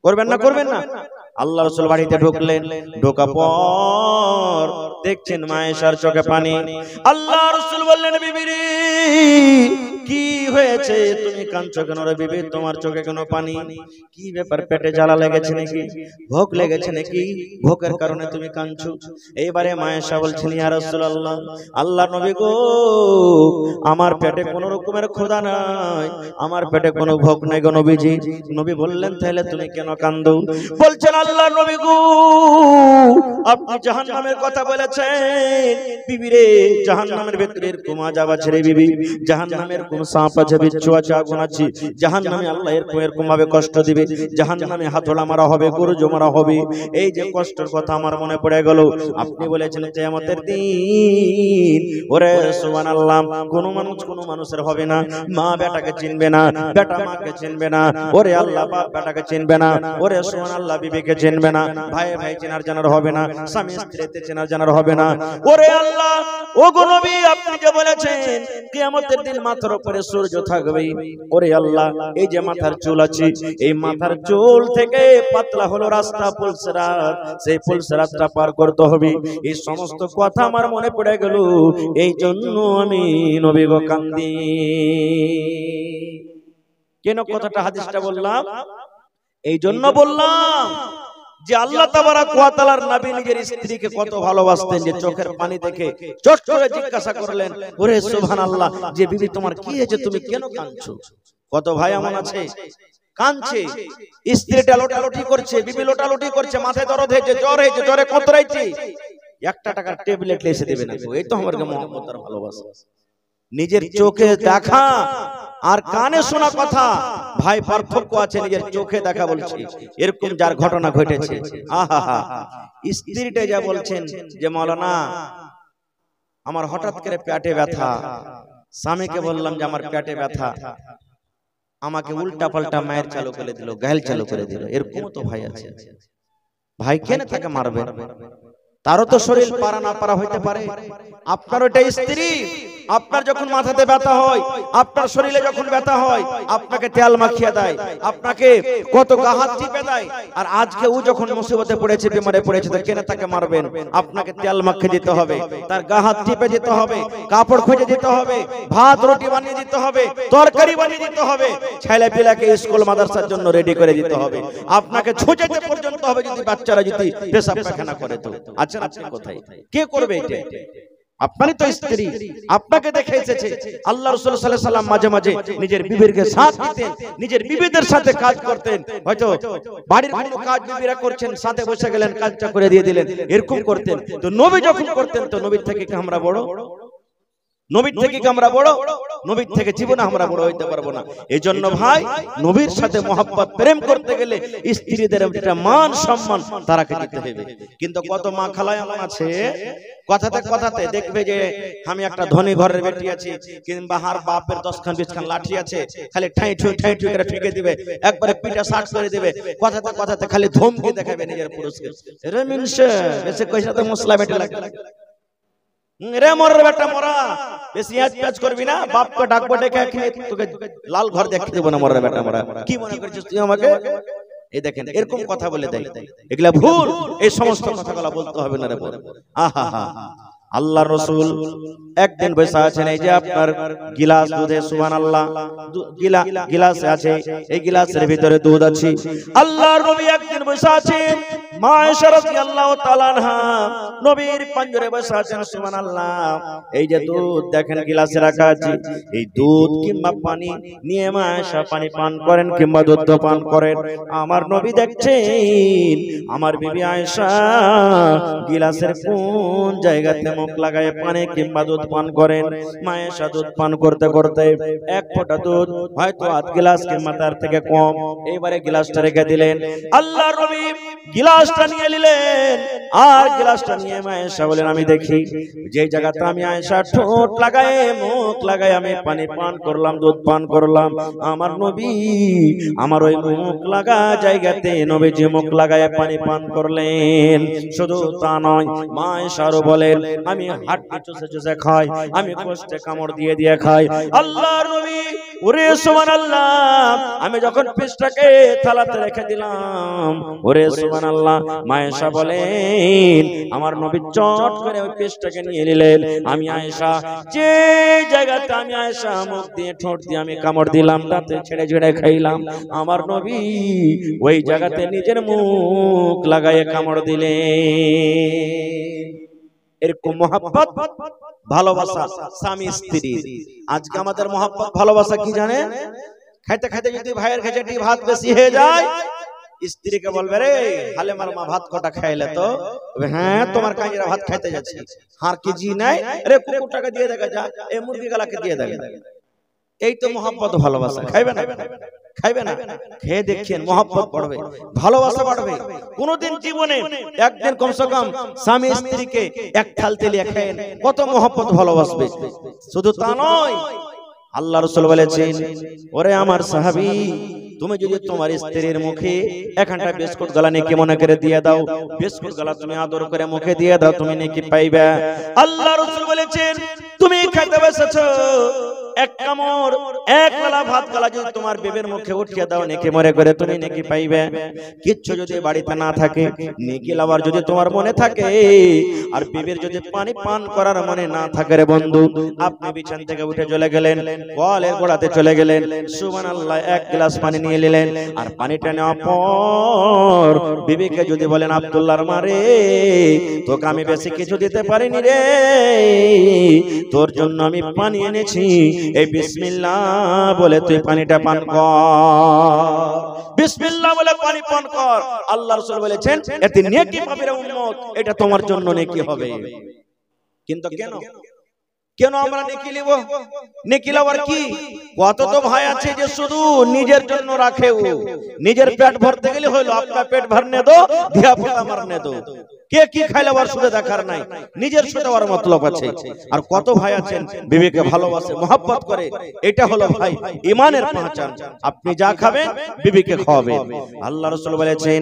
করবেন না, করবেন না? আল্লাহ রাসূল বাড়িতে ঢুকলেন, ঢোকা পর দেখছেন মা আয়েশার চোখে পানি। আল্লাহ রাসূল বললেন, বিবি রে কি হয়েছে তুমি কাঁদছো কেন রে বিবি, তোমার চোখে কেন পানি? কি ব্যাপার, পেটে জ্বালা লেগেছে নাকি, ভোগ লেগেছে নাকি, ভোগের কারণে তুমি কাঁদছো? এইবারে মায়েশা বলছেন ইয়া রাসূলুল্লাহ, আল্লাহ নবী গো, আমার পেটে কোনো রকমের ক্ষুধা নাই, আমার পেটে কোনো ভোগ নাই গো নবীজি। নবী বললেন তাহলে তুমি কেন কাঁদো? বলছেন আল্লাহ নবী গো, আপনি জাহান্নামের কথা বলেছেন, বিবি রে জাহান্নামের ভিতরে এরকম আযাব আছে রে বিবি, জাহান্নামের কোন সাপ আছে, বিচ্ছু আছে, আগুন আছে, জাহান্নামে আল্লাহ এরকম ভাবে কষ্ট দিবে, জাহান্নামে হাতড়া মারা হবে, গরু মারা হবে। এই যে কষ্টের কথা আমার মনে পড়ে গেল। আপনি বলেছেন কিয়ামতের দিন, ওরে সুবহানাল্লাহ, কোন মানুষের হবে না, মা বেটাকে চিনবে না, বেটা মাকে চিনবে না, ওরে আল্লাহ বাপ বেটাকে চিনবে না, ওরে সুবহানাল্লাহ বিবিকে চিনবে না, ভাই ভাই চেনার জানার হবে না, স্বামী স্ত্রীতে চেনার জানার হবে না। ওরে আল্লাহ, ও গো নবী, আপনি যে বলেছেন কিয়ামতের দিন মাথার উপরে সূর্য থাকবে, ওরে আল্লাহ, এই যে মাথার চুল আছে, এই মাথার চুল থেকে পাতলা হলো রাস্তা পুলসরাত, সেই পুলসরাতটা পার করতে হবে। এই সমস্ত কথা আমার মনে পড়ে গেল, এই জন্য আমি নবী গো কান্দি। কেন কথাটা হাদিসটা বললাম? এই জন্য বললাম যে আল্লাহ তাবারাক ওয়া তাআলার নবী নিজের স্ত্রীকে কত ভালোবাসতেন, যে চোখের পানি দেখে চট করে জিজ্ঞাসা করলেন, ওরে সুবহানাল্লাহ, যে বিবি তোমার কি হয়েছে, তুমি কেন কাঁদছো? কত ভাই এমন আছে কাঁদছে, স্ত্রীটা লোটালোটি করছে, বিবি লোটালোটি করছে, মাথায় দরদ হয়েছে, জ্বর হয়েছে, জ্বরে কতরাইছে, একটা টাকার ট্যাবলেট এসে দেবে না। এই তো আমার মহব্বত আর ভালোবাসা। নিজের চোখে দেখা আর কানে শোনা কথা ভাই পার্থক্য আছে। নিজের চোখে দেখা বলছি, এরকম যার ঘটনা ঘটেছে, আহা, স্ত্রীটা যা বলছেন যে মাওলানা আমার হঠাৎ করে পেটে ব্যথা, স্বামীকে বললাম যে আমার পেটে ব্যথা, আমাকে উল্টা পাল্টা মায়ের চালু করে দিল, গায়েল চালু করে দিল। এরকম তো ভাই আছে। ভাই কেন তাকে মারবে? তারও তো শরীর পারা না পারা হইতে পারে। আপনার ওইটা স্ত্রী, আপনার যখন মাথাতে ব্যথা হয়, আপনার শরীরে যখন ব্যথা হয়, আপনাকে তেল মাখিয়ে দেয়, আপনাকে কত গাহাত টিপে দেয়। আর আজকে ও যখন মুসিবতে পড়েছে, বিমারে পড়েছে, তো কেন তাকে মারবেন? আপনাকে তেল মাখিয়ে দিতে হবে, তার গাহাত টিপে দিতে হবে, কাপড় খুঁজে দিতে হবে, ভাত রুটি বানিয়ে দিতে হবে, তরকারি বানিয়ে দিতে হবে, ছেলে পিলাকে স্কুল মাদ্রাসার জন্য রেডি করে দিতে হবে, আপনাকে ছুঁচেতে পর্যন্ত হবে যদি বাচ্চারা যদি পেশাব পায়খানা করে। তো আচ্ছা, আপনি কোথায়? কে করবে এটা? আপনারই তো স্ত্রী, আপনাকে দেখে এসেছে। আল্লাহ রাসূল সাল্লাল্লাহু আলাইহি সাল্লাম মাঝে মাঝে নিজের বিবিকে সাথ দিতেন, নিজের বিবিদের সাথে কাজ করতেন। হয়তো বাড়ির কোনো কাজ বিবিরা করছেন, সাথে বসে গেলেন, কাজটা করে দিয়ে দিলেন, এরকম করতেন। তো নবী যখন করতেন, তো নবীর থেকে কি আমরা বড়? নবীর থেকে কি আমরা বড়? নবীর থেকে জীবনে আমরা বড় হইতে পারবো না। এইজন্য ভাই, নবীর সাথে মহব্বত প্রেম করতে গেলে স্ত্রীদের একটা মান সম্মান তারাকে দিতে হবে। কিন্তু কত মা খালা এমন আছে, কথাতে কথাতে দেখবে যে আমি একটা ধনী ঘরের বেটি আছি, কিংবা হার বাপের 10 খান 20 খান লাঠি আছে, খালি ঠাই ঠুই করে ঠেকে দিবে, একবারে পিঠা সাট করে দিবে, কথাতে কথাতে খালি ধমকি দেখাবে নিজের পুরুষকে। রে মিনসে বেশি কইসাতে মশলা বেটে লাগে, রে মরার বেটা মরা, বেশি আজ পেঁচ করবি না, বাপকে ডাকবো ডেকে তোকে লাল ঘর দেখতে দেবো না, মরার বেটা মরা, কি মনে করছিস তুই আমাকে? এই দেখেন এরকম কথা বলে দেয়, এগুলা ভুল। এই সমস্ত কথাগুলো বলতে হবে না রে বল। আহা হা, আল্লাহর রাসূল একদিন বসে আছেন, এই যে আপনার গিলাস দুধে, সুবহানাল্লাহ, গিলাস আছে, এই গিলাসের ভিতরে দুধ আছে। আল্লাহর নবী একদিন বসে আছেন, মা আয়েশা রাদিয়াল্লাহু তাআলা আনহা নবীর পাঞ্জরে বসে আছেন, সুবহানাল্লাহ। এই যে দুধ দেখেন গিলাসে রাখা আছে, এই দুধ কিংবা পানি নিয়ে মা আয়েশা পানি পান করেন কিংবা দুধ পান করেন। আমার নবী দেখছেন আমার বিবি আয়েশা গিলাসের কোন জায়গাতে মুখ লাগায় পানি কিংবা দুধ পান করেন। মা আয়েশা দুধ পান করতে করতে এক ফোঁটা দুধ, হয়তো আধ গ্লাস কিংবা তার থেকে কম, এইবারে গ্লাসটা রেখে দিলেন। আল্লাহর নবী গ্লাসটা নিয়ে নিলেন, আর গ্লাসটা নিয়ে মা আয়েশা বলেন, আমি দেখি যে জায়গাতে আমি আয়েশা ঠোঁট লাগায় মুখ লাগায় আমি পানি পান করলাম, দুধ পান করলাম, আমার নবী আমার ওই মুখ লাগা জায়গাতে নবীজি মুখ লাগায় পানি পান করলেন। শুধু তা নয়, মা আয়েশাও বলেন, আমি হাড্ডি চুষে চুষে খাই, আমি কষ্টে কামড় দিয়ে দিয়ে খাই। আল্লাহর নবী, ওরে সুবহানাল্লাহ, আমি যখন পিসটাকে থালাতে রেখে দিলাম, ওরে সুবহানাল্লাহ, রাসূলুল্লাহ। মা আয়েশা বলেন আমার নবী চট করে ওই পেস্টটাকে নিয়ে নিলেন। আমি আয়েশা যে জায়গাতে আমি আয়েশা মুখ দিয়ে ঠোঁট দিয়ে আমি কামড় দিলাম তাতে ছেড়ে ছেড়ে খাইলাম, আমার নবী ওই জায়গাতে নিজের মুখ লাগায়ে কামড় দিলেন। এরকম মহব্বত ভালোবাসা স্বামী স্ত্রী। আজকে আমাদের মহব্বত ভালোবাসা কি জানে? খাইতে খাইতে যদি ভাইয়ের কাছে ভাত বেশি হয়ে যায়, স্ত্রীকে বলবে রে হালেমার মা ভাত কটা খাইলে তো? হ্যাঁ তোমার কাজেরা ভাত খাইতে যাচ্ছে। হার কেজি নাই রে, কুকুরটাকে দিয়ে দেখা যা, এই মুরগি গালাকে দিয়ে দেখা। এই তো মহব্বত ভালোবাসা। খাইবে না? খাইবে না? খেয়ে দেখছেন মহব্বত বাড়বে, ভালোবাসা বাড়বে। কোনদিন জীবনে একদিন কমসে কম স্বামী স্ত্রীকে এক থাল তেলিয়ে খায়েন, কত মহব্বত ভালোবাসবে। শুধু তা নয়, আল্লাহ রাসূল বলেছেন ওরে আমার সাহাবী, তুমি যদি তোমার স্ত্রীর মুখে এখানটা বিস্কুট গলা নেকি মনে করে দিয়ে দাও, বিস্কুট গলা তুমি আদর করে মুখে দিয়ে দাও, তুমি নেকি পাইবে। আল্লাহ রাসূল বলেছেন তুমি খেতে বসেছো, এক কামড় এক গলা ভাত গলা যদি তোমার বেবের মুখে উঠিয়ে দাও, নেকি মনে করে তুমি নেকি পাইবে। কিচ্ছু যদি বাড়িতে না থাকে, নেকি লাভার যদি তোমার মনে থাকে, আর বেবের যদি পানি পান করার মনে না থাকে রে বন্ধু, আপনি বিছান থেকে উঠে চলে গেলেন, কলের গোড়াতে চলে গেলেন, সুবহানাল্লাহ এক গ্লাস পানি নিয়ে নিলেন, আর পানিটা নেওয়ার পর বিবিকে যদি বলেন আব্দুল্লাহর মারে তোকে আমি বেশি কিছু দিতে পারিনি রে, তোর জন্য আমি পানি এনেছি, এই বিসমিল্লাহ বলে তুই পানিটা পান কর, বিসমিল্লাহ বলে পানি পান কর। আল্লাহ রাসূল বলেছেন এতে নেকি পাবে রে উম্মত, এটা তোমার জন্য নেকি হবে। কিন্তু কেন কেন আমরা নেকি নিব? নেকি লওয়ার কি? কত তো ভাই আছে যে শুধু নিজের জন্য রাখে, ও নিজের পেট ভরতে গেলে হইলো আপনার পেট ভরনে দো, ধিয়া পোতা মারনে দো, কে কি খাইলে আর শুধু দেখার নাই, নিজের সাথে আর মতলব আছে। আর কত ভাই আছেন বিবিকে ভালোবাসে, মহব্বত করে, এটা হলো ভাই ঈমানের পহচান। আপনি যা খাবেন বিবিকে খাওয়াবেন। আল্লাহ রাসূল বলেছেন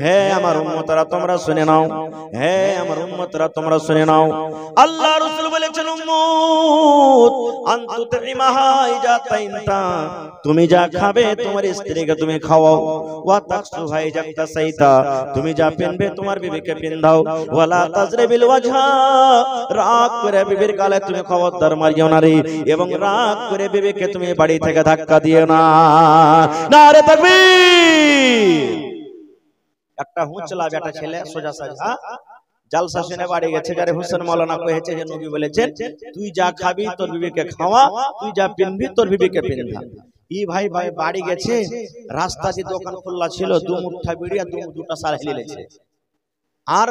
হে আমার উম্মতরা তোমরা শুনে নাও, হে আমার উম্মতরা তোমরা শুনে নাও, আল্লাহ রাসূল বলেছেন উম্মত আনতুতইমাহা ইজাতাইনতা, তুমি যা খাবে তোমার স্ত্রীকে তুমি খাওয়াও, ওয়া তাকসুহা ইজাতাসাইতা, তুমি যা পেনবে তোমার বিবিকে পেন্দাও, ওয়ালা তাজরিবিল ওয়াজহা, রাগ করে বিবির গালে তুমি খবরদার মারিও না রে, এবং রাগ করে বিবিকে তুমি বাড়ি থেকে ধাক্কা দিও না। নারে তাকবীর। একটা হুঁচলা বেটা ছেলে সোজা সাজা জালসা শুনে বাড়ি গেছে, যারে হোসেন মাওলানা কহেছে যে নবী বলেছেন তুই যা খাবি তোর বিবিকে খাওয়া, তুই যা পিনবি তোর বিবিকে পিনধা। ই ভাই ভাই বাড়ি গেছে, রাস্তা যে দোকান খোলা ছিল, দু মুঠা বিড়ি আর দুটা সার হেলেছে, আর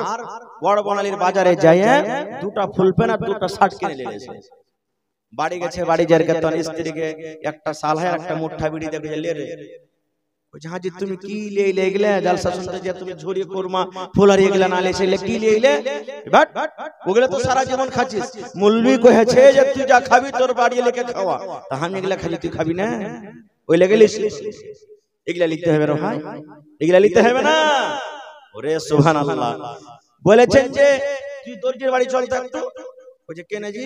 বড় বনালির বাজারে যাইয়ে দুটা ফুলপেন আর দুটা শার্ট কিনে নিয়েছে। বাড়ি গেছে, বাড়ি যার কেতন স্ত্রীকে একটা সাল হয় একটা মুঠা বিড়ি দেখে লে রে, হাজি তুমি কি লে গেলে জালসা শুনতে যে তুমি ঝুরি কুরমা ফুলারি এগুলা না লেছিলে কি লে বাট ওগুলা তো সারা জীবন খাচ্ছিস। মুলবি কহেছে যে তুই যা খাবি তোর বাড়ি লেকে খাওয়া, তা আমি এগুলা খালি তুই খাবি না, ওই লেগে লিস এগুলা লিখতে হবে রে ভাই, এগুলা লিখতে হবে না। ওরে সুবহানাল্লাহ। বলেছেন যে তুই দর্জির বাড়ি চল তো একটু, ওই যে কেনে জি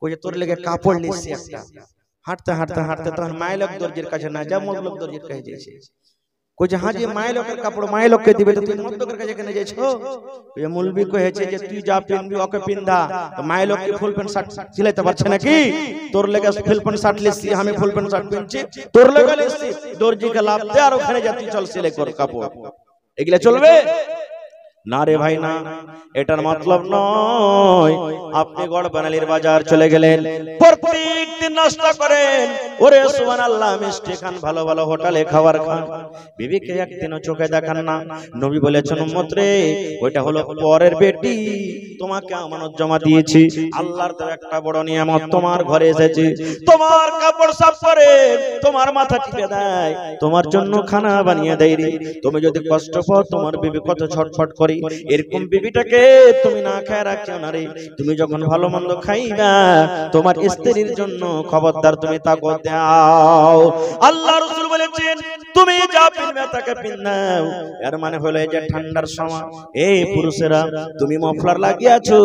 ওই যে তোর লেগে কাপড় লিসছি একটা, হাঁটতে হাঁটতে হাঁটতে তখন মাইলক দর্জির কাছে না যা মদলক দর্জির কাছে যাইছে, কইছে হ্যাঁ জি মাইলকের কাপড় মাইলককে দিবে, তো তুই মদলকের কাছে কেন যাইছো? ওই মুলবি কহেছে যে তুই যা পিনবি ওকে পিনধা, তো মাইলক কি ফুল প্যান্ট শার্ট সিলাইতে পারছে নাকি? তোর লেগে ফুল প্যান্ট শার্ট লিসছি, আমি ফুল প্যান্ট শার্ট পিনছি, তোর লেগে লিসছি, দর্জিকে লাভ দে আর ওখানে যা তুই চল সেলাই কর কাপড়, এগুলা চলবে না রে ভাই না। এটার মতলব নয় আপনি গড় বানালির বাজার চলে গেলেন, প্রত্যেক দিন নাস্তা করেন, ওরে সুবহানাল্লাহ মিষ্টি খান, ভালো ভালো হোটেলে খাবার খান, বিবিকে একদিনও চোখে দেখান না। নবী বলেছেন উম্মত রে ওইটা হলো পরের বেটি, তোমাকে আমানত জমা দিয়েছি, আল্লাহর দেওয়া একটা বড় নিয়ামত, তোমার ঘরে এসেছি, তোমার কাপড় সাফ করে, তোমার মাথা টিপে দেয়, তোমার জন্য খানা বানিয়ে দেয় রে। তুমি যদি কষ্ট পাও তোমার বিবি কত ছটফট করে, এরকম বিবিটাকে তুমি না খায় রাখিও না রে। তুমি যখন ভালো মন্দ খাইবা তোমার স্ত্রীর জন্য খবরদার তুমি তাকওয়া দাও। আল্লাহ রাসূল বলেছেন তুমি যা পিনবে তাকে পিন্দাও। এর মানে হলো এই যে ঠান্ডার সময় এই পুরুষেরা তুমি মফলার লাগিয়েছো,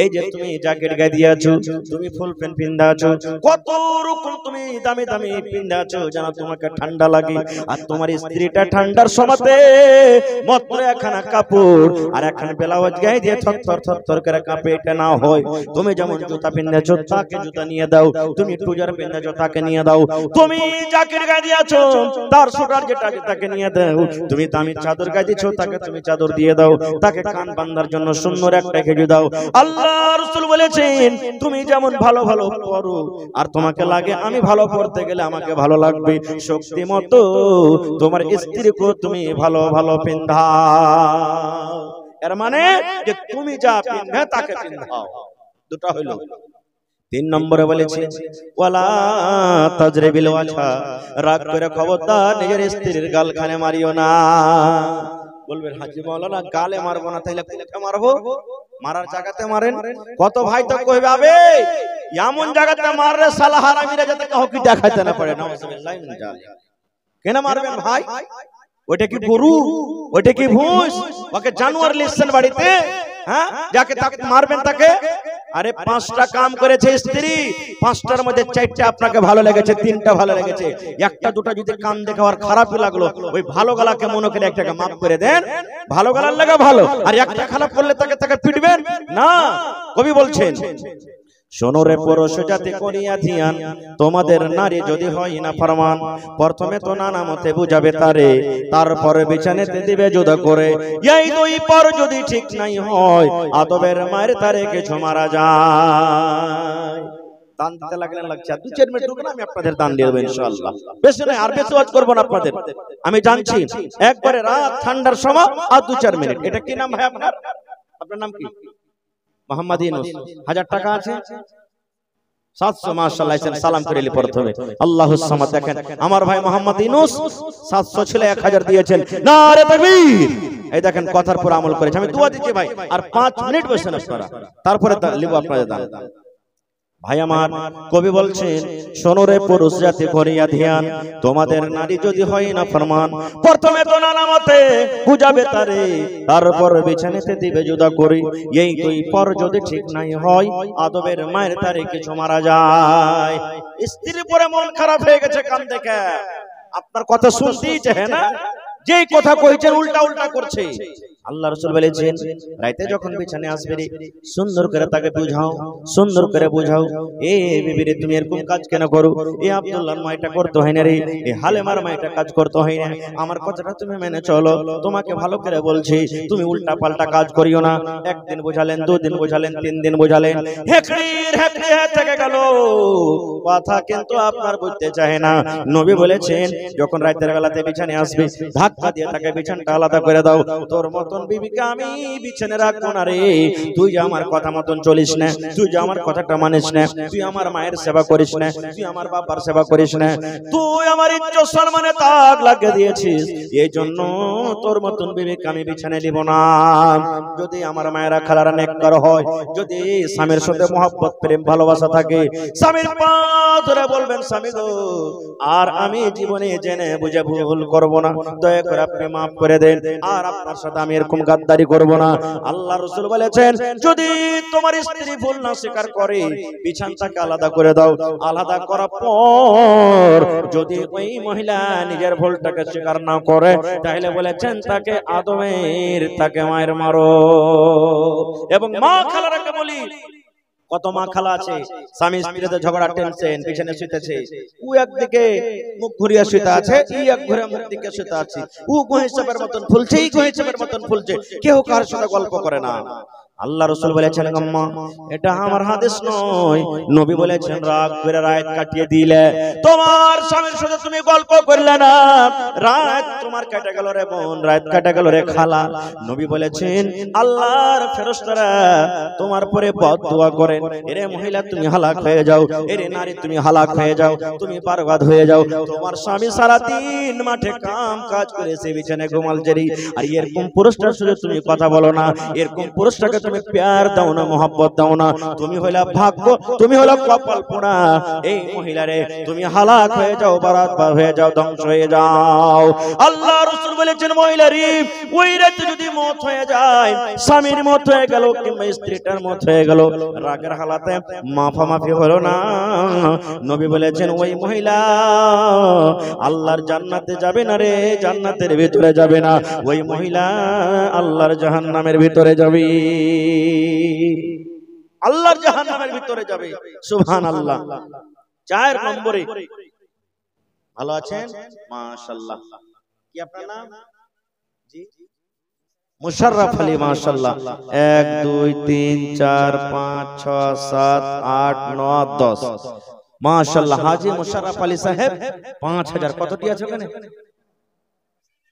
এই যে তুমি জ্যাকেট গায়ে দিয়েছো, তুমি ফুল প্যান্ট পিন্দাছো, কত রকম তুমি দামি দামি পিন্দাছো যেন তোমাকে ঠান্ডা লাগে। আর তোমার স্ত্রীটা ঠান্ডার সময়তে মাত্র একখানা কাপড় আর একখানা ব্লাউজ গায়ে দিয়ে থরথর থরথর করে কাঁপে, এটা না হয়। তুমি যেমন জুতা পিন্দেছো তাকে জুতা নিয়ে দাও, তুমি ট্রাউজার পিন্দেছো তাকে নিয়ে দাও, তুমি জ্যাকেট গায়ে দিয়েছো তার সোটার যেটা তাকে নিয়ে দাও, তুমি দামি চাদর গায়ে দিয়েছো তাকে তুমি চাদর দিয়ে দাও, তাকে কান বাঁধার জন্য সুন্দর একটা খেজুর দাও। আল্লাহ রাসূল বলেছেন তুমি যেমন ভালো ভালো পরো আর তোমাকে লাগে আমি ভালো পড়তে গেলে আমাকে ভালো লাগবে, শক্তি মতো তোমার স্ত্রীকে তুমি ভালো ভালো পিন্ধাও। এর মানে যে তুমি যা পিনবে তাকে পিন্ধাও। দুটো হলো। 3 নম্বরে বলেছে ওয়ালা তাজরিবিল ওয়াজহা, রাগ করে খবরদার নিজের স্ত্রীর গালখানে মারিও না। বলবেন হাজী মাওলানা গালে মারবো না, তাইলে কোথায় মারবো? মারার জায়গাতে মারেন। কত ভাই তো কইবে আবে এমন জায়গাতে মাররে শালা হারামিরা যাতে কাউকে কি দেখাইতে না পারে। নাউজুবিল্লাহ মিন জালিক। কেন মারবেন ভাই? ওটা কি গরু? ওটা কি ভুঁস? ওকে জানোয়ার লিখছেন বাড়িতে? হ্যাঁ, যাকে তাকে মারবেন তাকে? আরে 5টা কাম করেছে স্ত্রী, 5টার মধ্যে 4টা আপনাকে ভালো লেগেছে, 3টা ভালো লেগেছে, একটা দুটো যদি কাম দেখে আর খারাপই লাগলো, ওই ভালো গলাকে মনে করে একটাকে মাফ করে দেন। ভালো গলার লাগা ভালো, আর একটা খারাপ করলে তাকে তাকে পিটবেন না। কবি বলছেন শোনো রে পুরুষ জাতি করিয়া ধ্যান, তোমাদের নারী যদি হয় না ফরমান, প্রথমে তো নানা মতে বুঝাবে তারে, তারপরে বিছানাতে দিবে জুদা করে, এই দুই পর যদি ঠিক নাই হয় আদবের মায়ের তারে কিছু মারা যায়। দান দিতে লাগলেন লাগছে 2-4 মিনিট রুকুন, আমি আপনাদের দান দিয়ে দেব ইনশাআল্লাহ। বেশি নয়, আর বেশি ওয়াজ করব না আপনাদের, আমি জানছি একবারে রাত ঠান্ডার সময় আর 2-4 মিনিট। এটা কি নাম ভাই আপনার? আপনার নাম কি? মোহাম্মদ ইউনূস। 1000 টাকা আছে 700 মাশাআল্লাহ। সালাম করিলি প্রথমে আল্লাহুস সামাদ। দেখেন আমার ভাই মোহাম্মদ ইউনূস 700 ছিল 1000 দিয়েছেন, নারে তাকবীর। এই দেখেন কথার পর আমল করেছে। আমি দোয়া দিচ্ছি ভাই, আর 5 মিনিট বসেন আপনারা, তারপরে লিব আপনাদের দান। ভাই আমার কবি বলছেন শোনো রে পুরুষ জাতি করিয়া ধ্যান, তোমাদের নারী যদি হয় না ফরমান, প্রথমে তো নানা মতে বুঝাবে তারে, তারপর বিছানাতে দিবে জুদা করে, এই দুই পর যদি ঠিক নাই হয় আদবের মায়ের তারে কিছু মারা যায়। স্ত্রীর পরে মন খারাপ হয়ে গেছে কান দেখে, আপনার কথা শুনতেই চায় না, যেই কথা কইছেন উল্টা উল্টা করছে। আল্লাহ রাসূল বলেছেন রাতে যখন বিছানে আসবে রে সুন্দর করে তাকে বুঝাও, সুন্দর করে বুঝাও, এ বিবি রে তুমি এরকম কাজ কেন করো, এ আব্দুল্লাহর মা এটা করতে হয় না রে, এ হালেমার মা এটা কাজ করতে হয় না, আমার কথাটা তুমি মেনে চলো, তোমাকে ভালো করে বলছি, তুমি উল্টা পাল্টা কাজ করিও না। একদিন বুঝালেন, 2 দিন বুঝালেন, 3 দিন বুঝালেন, হেকড়ির হেকড়ি থেকে গেল, কথা কিন্তু আপনার বুঝতে চায় না। নবী বলেছেন যখন রাতের বেলাতে বিছানে আসবে ধাক্কা দিয়ে তাকে বিছানটা আলাদা করে দাও। তোর মতন বিবিকে আমি বিছানে রাখবো না রে, তুই যে আমার কথা মতন চলিস না, তুই যে আমার কথাটা মানিস না, তুই আমার মায়ের সেবা করিস না, তুই আমার বাবার সেবা করিস না, তুই আমার ইজ্জত সম্মানে দাগ লাগিয়ে দিয়েছিস, এই জন্য তোর মতন বিবিকে আমি বিছানে নিব না। যদি আমার মায়েরা খালারা নেককার হয়, যদি স্বামীর সাথে মহব্বত প্রেম ভালোবাসা থাকে, স্বামীর পা ধরে বলবেন স্বামী গো আর আমি জীবনে জেনে বুঝে ভুল করব না, দয়া করে আপনি মাফ করে দেন, আর আপনার সাথে আমি এরকম গাদ্দারি করব না। আল্লাহ রাসূল বলেছেন যদি তোমার স্ত্রী ভুল না স্বীকার করে বিছানাটাকে আলাদা করে দাও, আলাদা করার পর যদি ওই মহিলা নিজের ভুলটাকে স্বীকার না করে তাহলে বলেছেন তাকে আদমের তাকে মায়ের মারো। এবং মা খালারাকে বলি, কত মা খালা আছে স্বামী স্ত্রীতে ঝগড়া টেনশন বিছানে শুতেছে, ও একদিকে মুখ ঘুরিয়ে শুতে আছে, ই এক ঘুরে মুখ দিকে শুতে আছে, ও গোহিসাবের মতন ফুলছে, ই গোহিসাবের মতন ফুলছে, কেউ কার সাথে গল্প করে না। আল্লাহ রাসূল বলেছেন আম্মা এটা আমার হাদিস নয়, নবী বলেছেন রাগ করে রাত কাটিয়ে দিলে তোমার স্বামীর সাথে তুমি গল্প করলে না, রাত তোমার কেটে গেল রে বোন, রাত কেটে গেল রে খালা। নবী বলেছেন আল্লাহর ফেরেশতারা তোমার পরে বদদুয়া করেন, এরে মহিলা তুমি হালাক হয়ে যাও, এরে নারী তুমি হালাক হয়ে যাও, তুমি বরবাদ হয়ে যাও, তোমার স্বামী সারা দিন মাঠে কাম কাজ করেছে বিছানায় ঘুমাল জেরি, আর এরকম পুরুষটার সাথে তুমি কথা বলো না, এরকম পুরুষটাকে তুমি প্যার দাও না, মোহাব্বত দাও না, তুমি হইলা ভাগ্য, তুমি হলো কপাল পোড়া। এই মহিলারে তুমি হালাক হয়ে যাও, বারাত হয়ে যাও, ধ্বংস হয়ে যাও। আল্লাহ রাসূল বলেছেন মহিলারি ওই রাতে যদি মত হয়ে যায়, স্বামীর মত হয়ে গেল কিংবা স্ত্রীটার মত হয়ে গেল, রাগের হালাতে মাফামাফি হলো না, নবী বলেছেন ওই মহিলা আল্লাহর জান্নাতে যাবে না রে, জান্নাতের ভিতরে যাবে না, ওই মহিলা আল্লাহর জাহান্নামের ভিতরে যাবে, আল্লাহর জাহান্নামের ভিতরে যাবে। সুবহানাল্লাহ। 4 নম্বরে ভালো আছেন মাশাআল্লাহ, কি আপনার নাম? জি মুশাররফ আলী মাশাআল্লাহ। 1 2 3 4 5 6 7 8 9 10 মাশাআল্লাহ। হাজী মুশাররফ আলী সাহেব 5000 কতটি আছে ওখানে?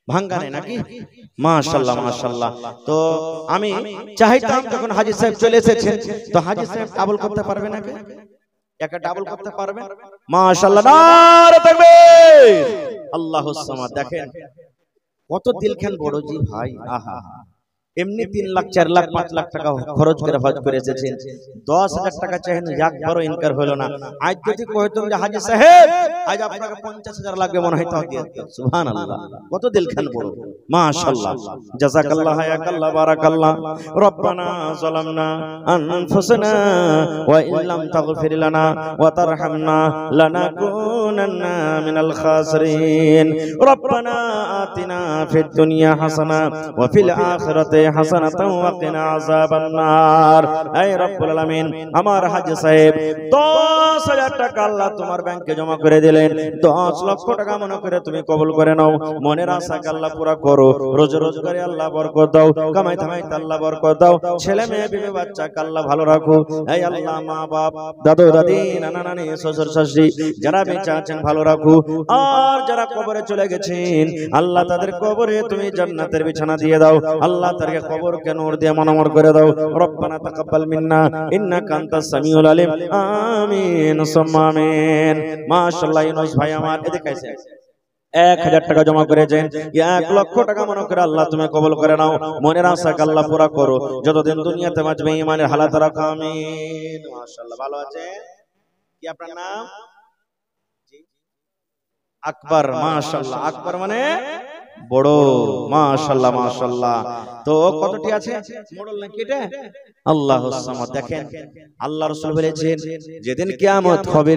ভাঙ্গানে নাকি? মাশাআল্লাহ মাশাআল্লাহ। তো আমি চাইতাম যখন হাজী সাহেব চলে এসেছেন, তো হাজী সাহেব ডাবল করতে পারবে নাকি? একা ডাবল করতে পারবেন? মাশাআল্লাহ, নারে তাকবীর, আল্লাহুস সামাদ। দেখেন কত দিলখান বড় জি ভাই, আহা। এমনি 3 লাখ 4 লাখ 5 লাখ টাকা খরচ করে হজ করে এসেছেন, 10,000 টাকা চাইেন, একবারও ইনকার হলো না। আজ যদি কইতাম যে হাজী সাহেব আজ আপনাকে 50,000 লাগবে, মনে হয় তাও দিয়ে দিতেন। সুবহানাল্লাহ, কত দিলখান বড়, মাশাআল্লাহ। জাযাকাল্লাহ, হায়াকাল্লাহ, বারাকাল্লাহ। রব্বানা যালামনা আনফুসানা ওয়া ইল্লাম তাগফির লানা ওয়া তারহামনা লানাকুনান্না মিনাল খাসিরিন। রব্বানা আতিনা ফিদ দুনিয়া হাসানা ওয়া ফিল আখিরাতি হাসানাতাও ওয়া কিনা আযাবান নার। হে রব্বুল আলামিন, আমার হাজী সাহেব 10,000 টাকা আল্লাহ তোমার ব্যাংকে জমা করে দিলেন, 10 লক্ষ টাকা মনে করে তুমি কবুল করে নাও। মনের আশাকে আল্লাহ পুরা করো, রোজগারে আল্লাহ বরকত দাও, কামাই ধামাইতে আল্লাহ বরকত দাও, ছেলে মেয়ে বিবি বাচ্চাকে আল্লাহ ভালো রাখো। হে আল্লাহ, মা বাপ, দাদু দাদি, নানা নানি, শ্বশুর শাশুড়ি যারা বেঁচে আছেন ভালো রাখো, আর যারা কবরে চলে গেছেন আল্লাহ তাদের কবরে তুমি জান্নাতের বিছানা দিয়ে দাও। আল্লাহ তার কবরকে নূর দিয়ে মনোমর করে দাও। রব্বানা তাকাব্বাল মিন্না ইন্নাকা আনতাস সামিউল আলিম। আমিন সুম্মা আমিন। মাশাআল্লাহ। ইউনুস ভাই আমার এদিকে আইছে, 1000 টাকা জমা করেছেন, 1 লক্ষ টাকা মনে করে আল্লাহ তুমি কবুল করে নাও। মনের আশাকে আল্লাহ পুরা করো, যতদিন দুনিয়াতে বাঁচবে ঈমানের হালাত রাখো। আমিন। মাশাআল্লাহ। ভালো আছে? কি আপনার নাম? জি আকবর। মাশাআল্লাহ। আকবর মানে বড়, মাশাআল্লাহ মাশাআল্লাহ। তো কতটি আছে? মোড়ল নাকি এটা? আল্লাহুস সামাদ। দেখেন আল্লাহ রাসূল বলেছেন যেদিন কিয়ামত হবে,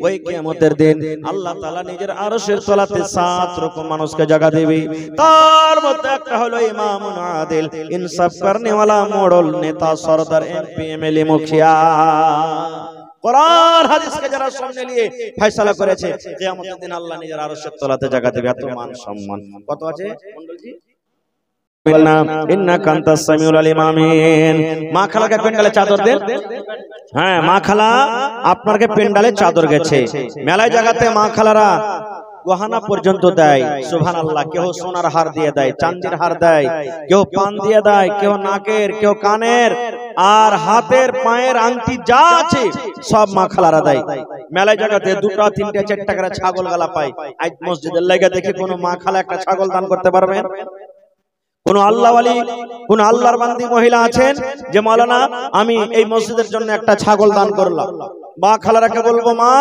ওই কিয়ামতের দিন আল্লাহ তাআলা নিজের আরশের তলাতে 7 রকম মানুষকে জায়গা দেবে। তার মধ্যে একটা হলো ইমামুন আদিল, ইনসাফ করনে वाला মোড়ল, নেতা, সরদার, এমপি, এমএলএ, মুখিয়া। কোরআন হাদিসকে যারা সামনে নিয়ে ফয়সালা করেছে, কিয়ামতের দিন আল্লাহ নিজের আরশের তলাতে জায়গা দেবে। এত মান সম্মান। কত আছে মণ্ডলজি? ইন্নাকা আনতাস সামিউল আলিম। আমিন। মা খালাকে পেন্ডালে চাদর দেন। হ্যাঁ, মা খালা আপনাকে পেন্ডালে চাদর গেছে। মেলায় জায়গাতে মা খালারা গহনা পর্যন্ত দেয়। সুবহানাল্লাহ। কেউ সোনার হার দিয়ে দেয়, চাঁদের হার দেয়, কেউ পান দিয়ে দেয়, কেউ নাকের, কেউ কানের, আর হাতের পায়ের আংটি যা আছে সব মা খালারা দেয়। মেলায় জায়গাতে 2টা 3টা 4টা করে ছাগল গালা পায়। আজ মসজিদের লাগা দেখে কোন মা খালা একটা ছাগল দান করতে পারবেন? কোন আল্লাহ ওয়ালি, কোন আল্লাহর বান্দি মহিলা আছেন যে মাওলানা আমি এই মসজিদের জন্য একটা ছাগল দান করলাম? মা খালারাকে বলবো, মা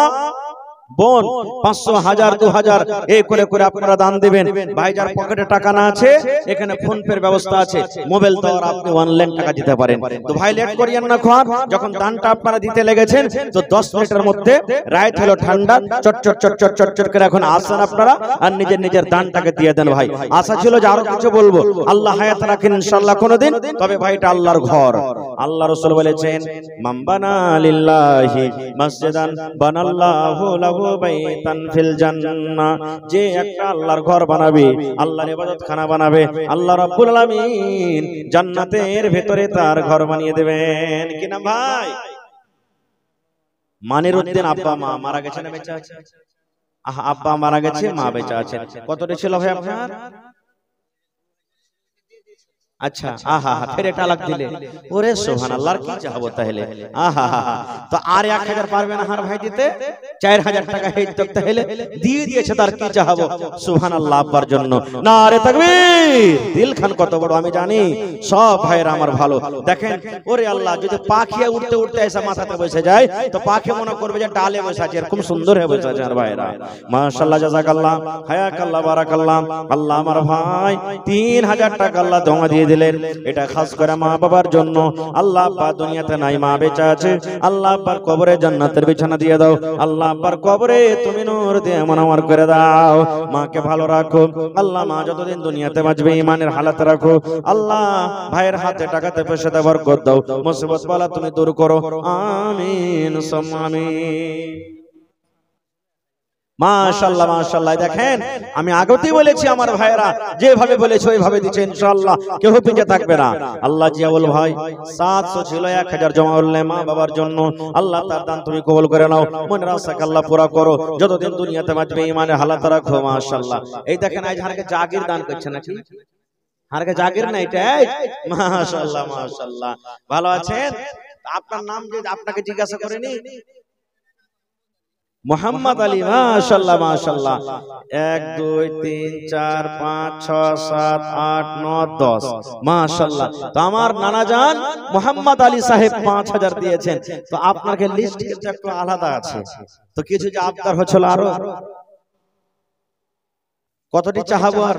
বোন 500 1000 2000 এই করে করে আপনারা দান দিবেন। ভাইজার পকেটে টাকা না আছে, এখানে ফোন পের ব্যবস্থা আছে, মোবাইল দ্বারা আপনি অনলাইন টাকা দিতে পারেন। তো ভাই লেট করিয়েন না, খান যখন দানটা আপনারা দিতে লেগেছেন তো 10 মিনিটের মধ্যে রাইট হলো ঠান্ডা, চট চট চট চট চট চট করে এখন আসেন আপনারা আর নিজের নিজের দানটাকে দিয়ে দেন। ভাই আশা ছিল যে আরো কিছু বলবো, আল্লাহ হায়াত রাখেন ইনশাআল্লাহ কোনদিন, তবে ভাই এটা আল্লাহর ঘর। আল্লাহ রাসূল বলেছেন মান বানা লিল্লাহি মসজিদান বানাল্লাহু লাহু বাইতান ফিল জান্নাহ। যে একটা আল্লাহর ঘর বানাবে, আল্লাহর ইবাদতখানা বানাবে, আল্লাহ রাব্বুল আলামিন জান্নাতের ভিতরে তার ঘর বানিয়ে দেবেন। কি নাম ভাই? মানিরউদ্দিন। আব্বা মা মারা গেছে না বেঁচে আছে? আব্বা মারা গেছে, মা বেঁচে আছে। কতটি ছিল ভাই আপনার? আচ্ছা আহা হা ফের এটা লাগ দিলে ওরে সুবহানাল্লাহ কি চাহবো তাহলে আহা হা তো আর 1000 পারবে না হার ভাই দিতে 4000 টাকা হেই তো তাহলে দিয়ে দিয়েছে তার কি চাহবো সুবহানাল্লাহ আব্বার জন্য নারে তাকবীর দিল খান কত বড় আমি জানি সব ভাইরা আমার ভালো দেখেন ওরে আল্লাহ যদি পাখিয়া উঠতে উঠতে এসে মাথাতে বসে যায় তো পাখি মনে করবে যে ডালে বসে আছে এরকম সুন্দর হয়ে বসে আছে আর ভাইরা মাশাআল্লাহ জাযাকাল্লাহ হায়াকাল্লাহ বারাকাল্লাহ আল্লাহ আমার ভাই 3000 টাকা আল্লাহ দোয়া দিয়ে দিলেন এটা খাস করে মা বাবার জন্য আল্লাহ আব্বা দুনিয়াতে নাই মা বেঁচে আছে আল্লাহ আব্বার কবরে জান্নাতের বিছানা দিয়ে দাও আল্লাহ আব্বার কবরে তুমি নূর দিয়ে মুনাওয়ার করে দাও মাকে ভালো রাখো আল্লাহ মা যতদিন দুনিয়াতে বাঁচবে ঈমানের হালাতে রাখো আল্লাহ ভাইয়ের হাতে টাকাতে পয়সাতে বরকত দাও মুসিবত বালা তুমি দূর করো আমিন সুম্মা আমিন মাশাআল্লাহ মাশাআল্লাহ দেখেন আমি আগতেই বলেছি আমার ভাইরা যেভাবে বলেছো ওইভাবে দিচ্ছে ইনশাআল্লাহ কেউ পিছে থাকবে না আল্লাহ জিয়াউল ভাই 700 ছিল 1000 জমা করলে মা বাবার জন্য আল্লাহ তার দান তুমি কবুল করে নাও মনের আশাকে আল্লাহ পুরা করো যতদিন দুনিয়াতে বাঁচবে ঈমানের হালাত রাখো মাশাআল্লাহ এই দেখেন আজ হারকে জাগির দান করছে নাকি হারকে জাগির না এটা মাশাআল্লাহ মাশাআল্লাহ ভালো আছেন আপনার নাম যে আপনাকে জিজ্ঞাসা করেনি মোহাম্মদ আলী মাশাআল্লাহ মাশাআল্লাহ 1 2 3 4 5 6 7 8 9 10 মাশাআল্লাহ তো আমার নানা জান মোহাম্মদ আলী সাহেব 5000 দিয়েছেন তো আপনাকে লিস্ট কিন্তু একটু আলাদা আছে তো কিছু যে আবদার হচ্ছিল আরো কতটি চাহাবো আর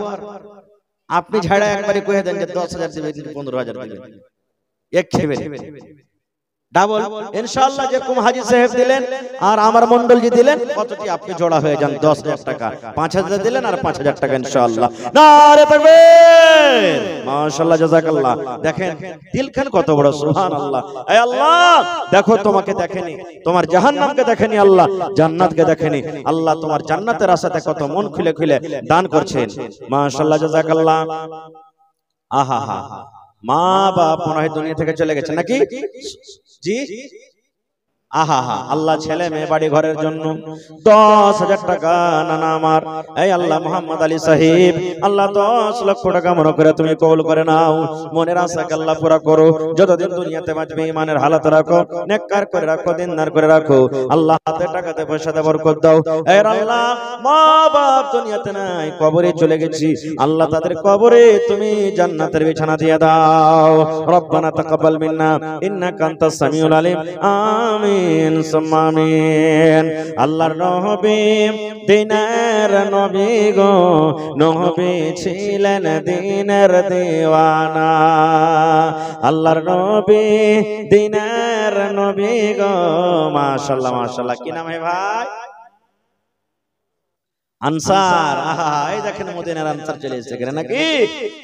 আপনি ঝাড়া একবারে কয়ে দেন যে 10000 দিবেন 15000 দিবেন এক খেবে ডাবল ইনশাআল্লাহ যেরকম হাজী সাহেব দিলেন আর আমার মন্ডল জি দিলেন কতটি আপনি জোড়া হয়ে যান 10000 টাকা 5000 দিলেন আর 5000 টাকা ইনশাআল্লাহ নারে তাকবীর মাশাআল্লাহ জাযাকাল্লাহ দেখেন দিলখান কত বড় সুবহানাল্লাহ হে আল্লাহ দেখো তোমাকে দেখেনি তোমার জাহান্নামকে দেখেনি আল্লাহ জান্নাতকে দেখেনি আল্লাহ তোমার জান্নাতের আশাতে কত মন খুলে খুলে দান করছেন মাশাআল্লাহ জাযাকাল্লাহ আহা হা মা বাপ মনে হয় দুনিয়া থেকে চলে গেছে নাকি জি আহা হা আল্লাহ ছেলে মেয়ে বাড়ি ঘরের জন্য 10000 টাকা নানা আমার এই আল্লাহ মোহাম্মদ আলী সাহেব আল্লাহ 10 লক্ষ টাকা মনে করে তুমি কবুল করে নাও মনের আশাকে আল্লাহ পুরা করো যতদিন দুনিয়াতে বাঁচবে ঈমানের হালাত রাখো নেককার করে রাখো দিনদার করে রাখো আল্লাহ হাতে টাকাতে পয়সাতে বরকত দাও হে আল্লাহ মা বাপ দুনিয়াতে নাই কবরে চলে গেছি আল্লাহ তাদের কবরে তুমি জান্নাতের বিছানা দিয়ে দাও রব্বানা তাকাব্বাল মিন্না ইন্নাকা আনতাস সামিউল আলিম আমিন সুম্মা আমিন আল্লাহর নবী দিনের নবী গো নবী ছিলেন দিনের দিওয়ানা আল্লাহর নবী দিনের নবী গো মাশাআল্লাহ মাশাআল্লাহ কি নাম है ভাই আনসার আহা এই দেখেন মদিনার আনসার চলে এসেছে কেন নাকি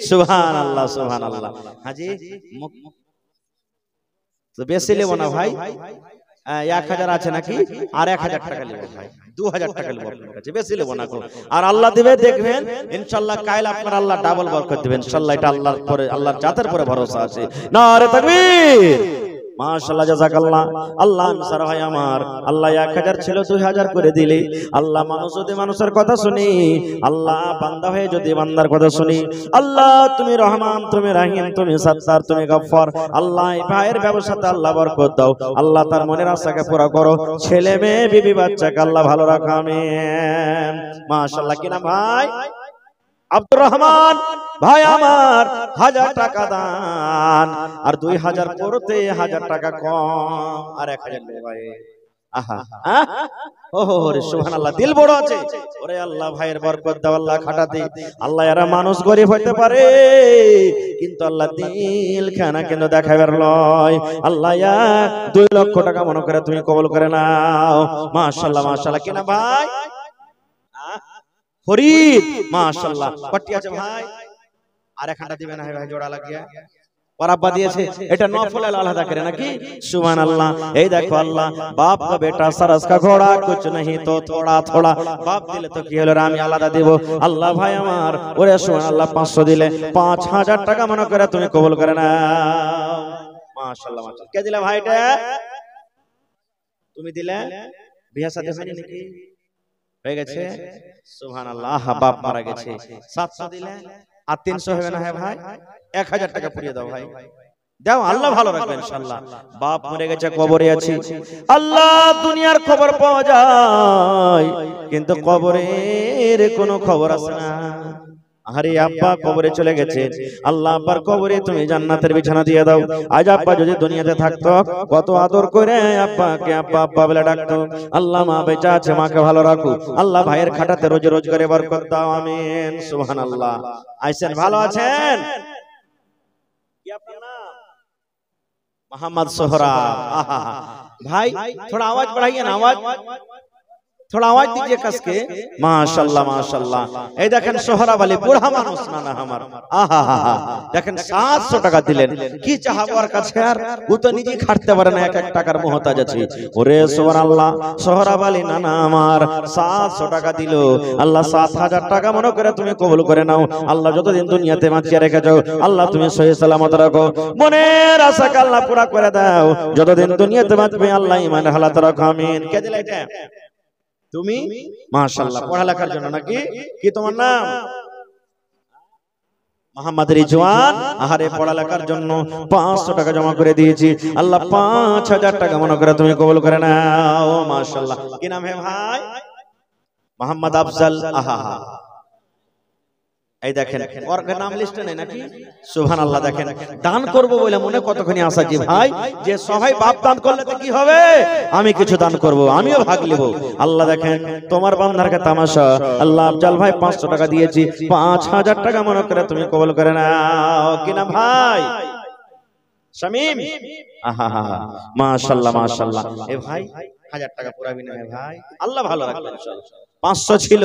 সুবহানাল্লাহ সুবহানাল্লাহ হাজি তো বেশি নেব না ভাই 1000 আছে নাকি আর 1000 টাকা নেব ভাই 2000 টাকা নেব আপনার কাছে বেশি নেব না আর আল্লাহ দিবে দেখবেন ইনশাআল্লাহ কাল আপনার আল্লাহ ডাবল বরকত দিবেন ইনশাআল্লাহ এটা আল্লাহর পরে আল্লাহর জাতের পরে ভরসা আছে নারে তাকবীর মাশাআল্লাহ জাযাকাল্লাহ আল্লাহ আনসার ভাই আমার আল্লাহ 1000 ছিল 2000 করে দিলে আল্লাহ মানুষ যদি মানুষের কথা শুনি আল্লাহ বান্দা হয়ে যদি বান্দার কথা শুনি আল্লাহ তুমি রহমান তুমি রহিম তুমি সত্তার তুমি গফফার আল্লাহ এই ভাইয়ের ব্যবসাতে আল্লাহ বরকত দাও আল্লাহ তার মনের আশাকে পুরো করো ছেলে মেয়ে বিবি বাচ্চাকে আল্লাহ ভালো রাখো আমিন মাশাআল্লাহ কি নাম ভাই আব্দুর রহমান ভাই আমার 1000 টাকা দান আর 2000 করতে 1000 টাকা কম আর 1000 নেই ভাই আহা ওহো রে সুবহানাল্লাহ দিল বড় আছে ওরে আল্লাহ ভাইয়ের বরকত দাও আল্লাহ খাটাতে আল্লাহ এরা মানুষ গরিব হইতে পারে কিন্তু আল্লাহ দিল খানা কেন দেখাবার লয় আল্লাহ 2 লক্ষ টাকা মনে করে তুমি কবুল করে নাও মাশাআল্লাহ মাশাআল্লাহ কিনা ভাই ফরিদ মাশাআল্লাহ কটি আছে ভাই আর একটা দিবেন না ভাই জোড়া লাগিয়া और अब्बा दिए এটা নফল আলাদা করে নাকি সুবহানাল্লাহ এই দেখো আল্লাহ बाप का बेटा सरस का घोड़ा कुछ नहीं तो थोड़ा थोड़ा बाप দিলে তো কি হলো আমি আলাদা দেব আল্লাহ ভাই আমার ওরে সুবহানাল্লাহ 500 দিলে 5000 টাকা মনে করে তুমি কবুল করে নাও মাশাআল্লাহ মাশাআল্লাহ কে দিলা ভাইটা তুমি দিলে বিয়া সাথে হয়নি নাকি হয়ে গেছে সুবহানাল্লাহ বাপ মারা গেছে 700 দিলে আর 300 হবে না? হ্যাঁ ভাই, 1000 টাকা পুড়িয়ে দাও ভাই, দাও, আল্লাহ ভালো রাখবে ইনশাআল্লাহ। বাপ মরে গেছে, কবরে আছি, আল্লাহ দুনিয়ার খবর পাওয়া যায় কিন্তু কবরের কোনো খবর আসে না। আরে আব্বা কবরে চলে গেছে, আল্লাহ আব্বার কবরে তুমি জান্নাতের বিছানা দিয়ে দাও। আজ আব্বা যদি দুনিয়াতে থাকতো কত আদর করে আব্বাকে আব্বা আব্বা বলে ডাকতো। আল্লাহ মা বেঁচে আছে, মাকে ভালো রাখো, আল্লাহ ভাইয়ের খাটাতে রোজ রোজ করে বরকত দাও, আমিন সুবহানাল্লাহ। আইসেন, ভালো আছেন? কি আপনার নাম? मोहम्मद सोहराब। भाई थोड़ा आवाज बढ़ाइए ना, आवाज थोड़ा आवाज दीजिए कस के। माशाल्लाह माशाल्लाह। এই দেখেন সোহরাব আলী বুড়া মানুষ না না আমার, আহা হা হা, দেখেন 700 টাকা দিলেন, কি চাহাবো আর কাছে, আর ও তো নিজে খাটতে পারে না, এক এক টাকার মুহতাজ আছে। ওরে সুবহানাল্লাহ, সোহরাব আলী না না আমার 700 টাকা দিল, আল্লাহ 7000 টাকা মনে করে তুমি কবুল করে নাও। আল্লাহ যতদিন দুনিয়াতে বাঁচিয়ে রেখেছো আল্লাহ তুমি সহি সালামত রাখো, মনের আশা আল্লাহ পুরা করে দাও, যতদিন দুনিয়াতে বাঁচবে আল্লাহ ঈমানের হালাত রাখো, আমিন। কে দিলা এটা? তুমি? মাশাআল্লাহ, পড়ালেখার জন্য নাকি? কি তোমার নাম? মোহাম্মদ রিজওয়ান। আহারে পড়ালেখার জন্য 500 টাকা জমা করে দিয়েছি, আল্লাহ 5000 টাকা মনে করে তুমি কবুল করে নাও, মাশাআল্লাহ। কি নাম है ভাই? মোহাম্মদ আফজাল। আহা হা, এই দেখেন ওর নাম লিস্টে নেই নাকি? সুবহানাল্লাহ। দেখেন দান করব বলে মনে কতখানি আশা যে ভাই, যে সবাই বাপ দান করলে তো কি হবে, আমি কিছু দান করব, আমিও ভাগ নেব। আল্লাহ দেখেন তোমার বান্দারকে তামাশা, আল্লাহ আফজাল ভাই 500 টাকা দিয়েছি, 5000 টাকা মনে করে তুমি কবুল করে নাও। কি নাম ভাই? শামীম। আহা হা, মাশাআল্লাহ মাশাআল্লাহ। এ ভাই 1000 টাকা পুরাবি না ভাই, আল্লাহ ভালো রাখবে ইনশাআল্লাহ। 500 ছিল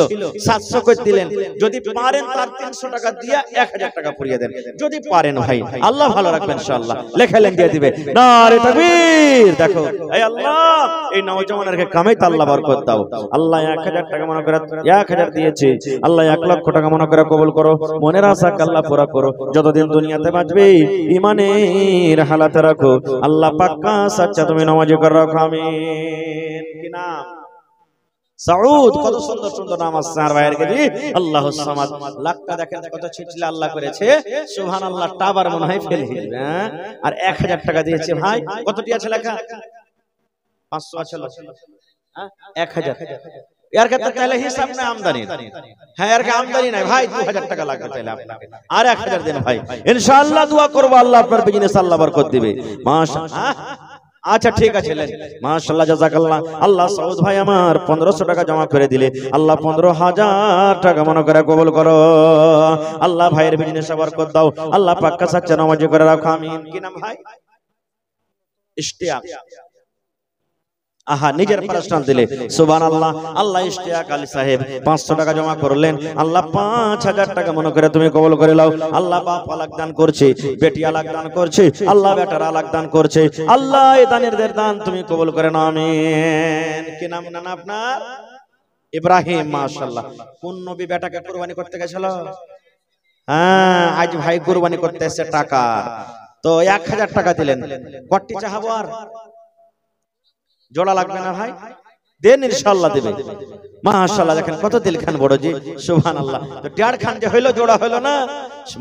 700 করে দিলেন, যদি পারেন তার 300 টাকা দিয়ে 1000 টাকা পুরিয়ে দেন, যদি পারেন ভাই, আল্লাহ ভালো রাখবেন ইনশাআল্লাহ। লেখালেন দিয়ে দিবে, নারে তাকবীর। দেখো এই আল্লাহ এই নওজওয়ানেরকে কামাই তে আল্লাহ বরকত দাও। আল্লাহ 1000 টাকা মনে করে 1000 দিয়েছে, আল্লাহ 1 লক্ষ টাকা মনে করে কবুল করো, মনের আশা আল্লাহ পুরা করো, যতদিন দুনিয়াতে বাঁচবে ঈমানের হালাতে রাখো, আল্লাহ পাক্কা সচ্চা তুমি নামাজি করে রাখো, আমিন। কি নাম? সাউদ। কত সুন্দর সুন্দর নাম আছে আর ভাইয়ের কে জি, আল্লাহুস সামাদ। লাখটা দেখেন কত ছিটলা আল্লাহ করেছে, সুবহানাল্লাহ। টাবার মনে হয় ফেল হয়ে যাবে। আর 1000 টাকা দিয়েছে ভাই, কতটি আছে লেখা? 500 আছে, হ্যাঁ 1000। এর ক্ষেত্রে তাহলে হিসাব না আমদানি, হ্যাঁ এর আমদানি নাই ভাই, 2000 টাকা লাগবে তাহলে আপনাকে, আর 1000 দেন ভাই, ইনশাআল্লাহ দোয়া করব আল্লাহ আপনার বিজনেস আল্লাহ বরকত দিবে, মাশাআল্লাহ। আচ্ছা ঠিক আছে, মাশাআল্লাহ জাযাকাল্লাহ। আল্লাহ সাউদ ভাই আমার 1500 টাকা জমা করে দিলে, আল্লাহ 15000 টাকা মনে করে কবুল করো, আল্লাহ ভাইয়ের বিজনেসে বরকত দাও, আল্লাহ পাক্কা সাচ্চা নামাজি করে রাখো, আমিন। কি নাম ভাই? ইশতিয়াক। আহা, নিজের পার্সোনাল দিলে, সুবহানাল্লাহ। আল্লাহ ইশতিয়াক আলী সাহেব 500 টাকা জমা করলেন, আল্লাহ 5000 টাকা মনে করে তুমি কবুল করে নাও। আল্লাহ বাপ আলাক দান করছে, বেটি আলাক দান করছে, আল্লাহ বেটার আলাক দান করছে, আল্লাহ এই দানের দান তুমি কবুল করে নাও, আমিন। কি নাম নানা আপনার? ইব্রাহিম। মাশাআল্লাহ। কোন নবী বেটাকে কুরবানি করতে গেছিল? হ্যাঁ, আজ ভাই কুরবানি করতে এসে টাকা, তো 1000 টাকা দিলেন, কটি চাহাবো আর জোড়া লাগবে না ভাই? দেন, ইনশাআল্লাহ দেবে, মাশাআল্লাহ। দেখেন কত দিল খান বড় জি, সুবহানাল্লাহ। তো টিয়ার খান যে হইলো, জোড়া হইলো না,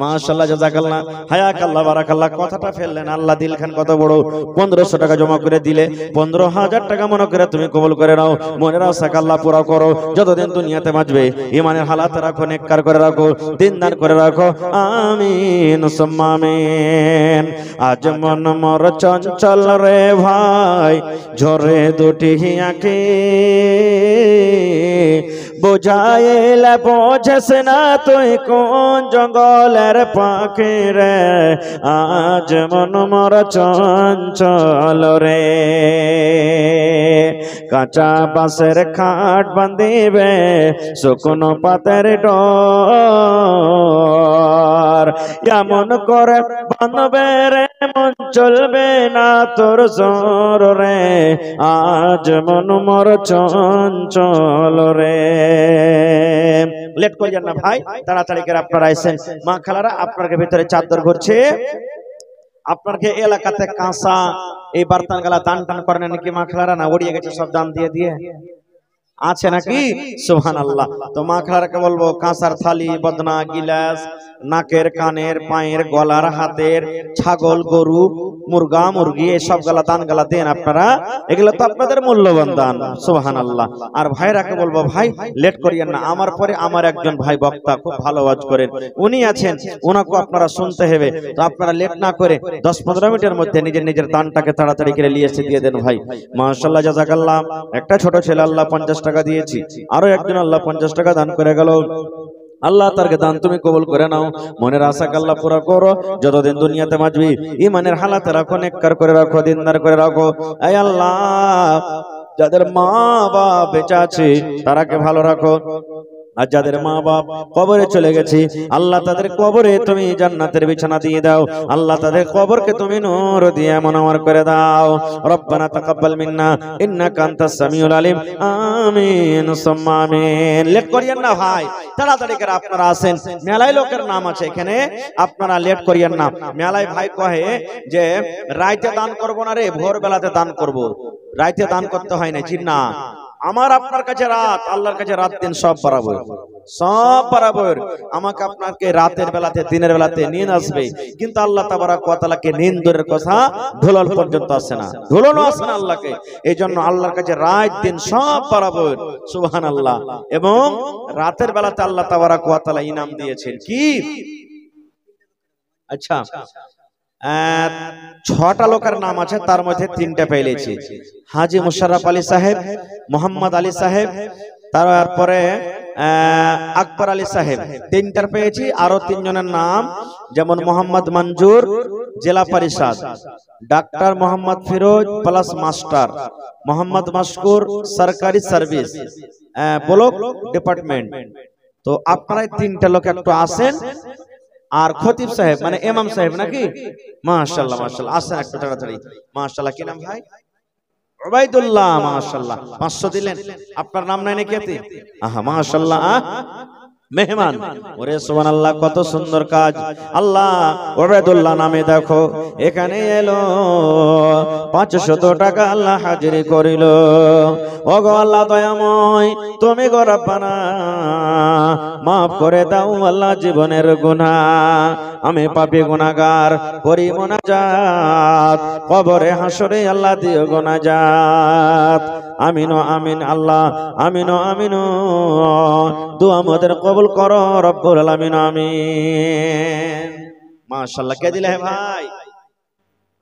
মাশাআল্লাহ জাযাকাল্লাহ, হায়াকাল্লাহ, বারাকাল্লাহ। কথাটা ফেললেন, আল্লাহ দিল খান কত বড়, 1500 টাকা জমা করে দিলে, 15000 টাকা মনে করে তুমি কবুল করে নাও, মনের আশা আল্লাহ পুরা করো, যতদিন দুনিয়াতে বাঁচবে ঈমানের হালাত রাখো, নেককার করে রাখো, দিন দান করে রাখো, আমিন সুম্মা আমিন। আজ মন মোর চঞ্চল রে ভাই, ঝরে দুটি আঁখি, বুঝাইলে বোঝেস না তুই কোন জঙ্গলের পাখি রে, আজ মন মোর চঞ্চল রে। কাঁচা বাঁশের খাট বাঁধিবে, শুকনো পাতের ডর, এমন করে বাঁধবে রে মন চলবে না তোর জোর রে, আজ মন মোর চঞ্চল রে। লেট করিয়েন না ভাই, তাড়াতাড়ি করে আপনারা আইসেন। মা খালারা আপনাদের ভিতরে চাদর ঘুরছে, আপনাকে এলাকাতে কাঁসা এই বার্তান গালা দান টান করেন নাকি মা খালারা? না উড়িয়ে গেছে সব দান দিয়ে দিয়ে? আছে নাকি? সুবহানাল্লাহ। তো মা খালাকে বলবো কাঁসার থালি, বদনা, গিলাস, নাকের, কানের, পায়ের, গলার, হাতের, ছাগল, গরু, মুরগা, মুরগি এসব গালা দান গালা দেন আপনারা, এগুলো তো আপনাদের মূল্যবান দান। সুবহানাল্লাহ। আর ভাইরাকে বলবো ভাই লেট করিয়েন না, আমার পরে আমার একজন ভাই বক্তা খুব ভালো ওয়াজ করেন, উনি আছেন, ওনাকে আপনারা শুনতে হবে। তো আপনারা লেট না করে 10-15 মিনিটের মধ্যে নিজের নিজের দানটাকে তাড়াতাড়ি করে নিয়ে এসে দিয়ে দেন ভাই। মাশাআল্লাহ, জাযাকাল্লাহ। একটা ছোট ছেলে আল্লাহ 50 টাকা দিয়েছি, আরো একজন আল্লাহ 50 টাকা দান করে গেল। আল্লাহ তারকে দান তুমি কবুল করে নাও, মনের আশাকে আল্লাহ পুরা করো, যতদিন দুনিয়াতে বাঁচবি ঈমানের হালাতে রাখো, নেককার করে রাখো, দিনদার করে রাখো। এই আল্লাহ যাদের মা বাপ বেঁচে আছে তারাকে ভালো রাখো, আর যাদের মা বাপ কবরে চলে গেছে আল্লাহ তাদের কবরে তুমি জান্নাতের বিছানা দিয়ে দাও, আল্লাহ তাদের কবরকে তুমি নূর দিয়ে মনোয়ার করে দাও। রব্বানা তাকাব্বাল মিন্না ইন্নাকা আনতাস সামিউল আলিম। আমিন সুম্মা আমিন। লেট করিয়েন না ভাই, তাড়াতাড়ি করে আপনারা আসেন, মেলায় লোকের নাম আছে এখানে, আপনারা লেট করিয়েন না। মেলায় ভাই কহে যে রাইতে দান করব না রে, ভোর বেলাতে দান করব। রাইতে দান করতে হয় না, চিন্না আমার আপনার কাছে রাত, আল্লাহর কাছে রাত দিন সব বরাবর, সব বরাবর। আমাকে আপনাকে রাতের বেলাতে দিনের বেলাতে নিন আসবে, কিন্তু আল্লাহ তাবারক ওয়া তাআলাকে নিন দূরের কথা ধুলন পর্যন্ত আসে না, ধুলনও আসে না আল্লাহকে। এই জন্য আল্লাহর কাছে রাত দিন সব বরাবর। সুবহানাল্লাহ। এবং রাতের বেলাতে আল্লাহ তাবারক ওয়া তাআলা ইনাম দিয়েছেন কি? আচ্ছা, 6টা লোকের নাম আছে, তার মধ্যে 3টা পেয়েছি। হাজী মুশাররফ আলী সাহেব, মোহাম্মদ আলী সাহেব, তারপরে আকবর আলী সাহেব, 3টার পেয়েছি। আরো 3 জনের নাম, যেমন মোহাম্মদ মঞ্জুর জেলা পরিষদ, doctor Mohammad Firoz plus master, Mohammad Mashkur সরকারি সার্ভিস ব্লক ডিপার্টমেন্ট। তো আপনারা 3টা লোক একটু আসেন। আর খতিব সাহেব মানে ইমাম সাহেব নাকি? মাশাআল্লাহ মাশাআল্লাহ, আসেন একটু তাড়াতাড়ি। মাশাআল্লাহ, কি নাম ভাই? উবাইদুল্লাহ। মাশাআল্লাহ, 500 দিলেন। আপনার নাম নাই নাকি এতে? আহা মাশাআল্লাহ, মেহমান। ওরে সুবহানাল্লাহ, কত সুন্দর কাজ। আল্লাহ উবাইদুল্লাহ নামে দেখো এখানে এলো, 500 টাকা আল্লাহ হাজিরি করিল। ওগো আল্লাহ দয়াময়, তুমি গো রব্বানা মাফ করে দাও আল্লাহ জীবনের গুনাহ। আমি পাপী গুনাহগার, করি মুনাজাত, কবরে হাসরে আল্লাহ দিও গুনাজাত। আমিন আমিন আল্লাহ, আমিন আমিন। দোয়া আমাদের কবুল করো রব্বুল আলামিন, আমিন। মাশাআল্লাহ। কে দিলে ভাই?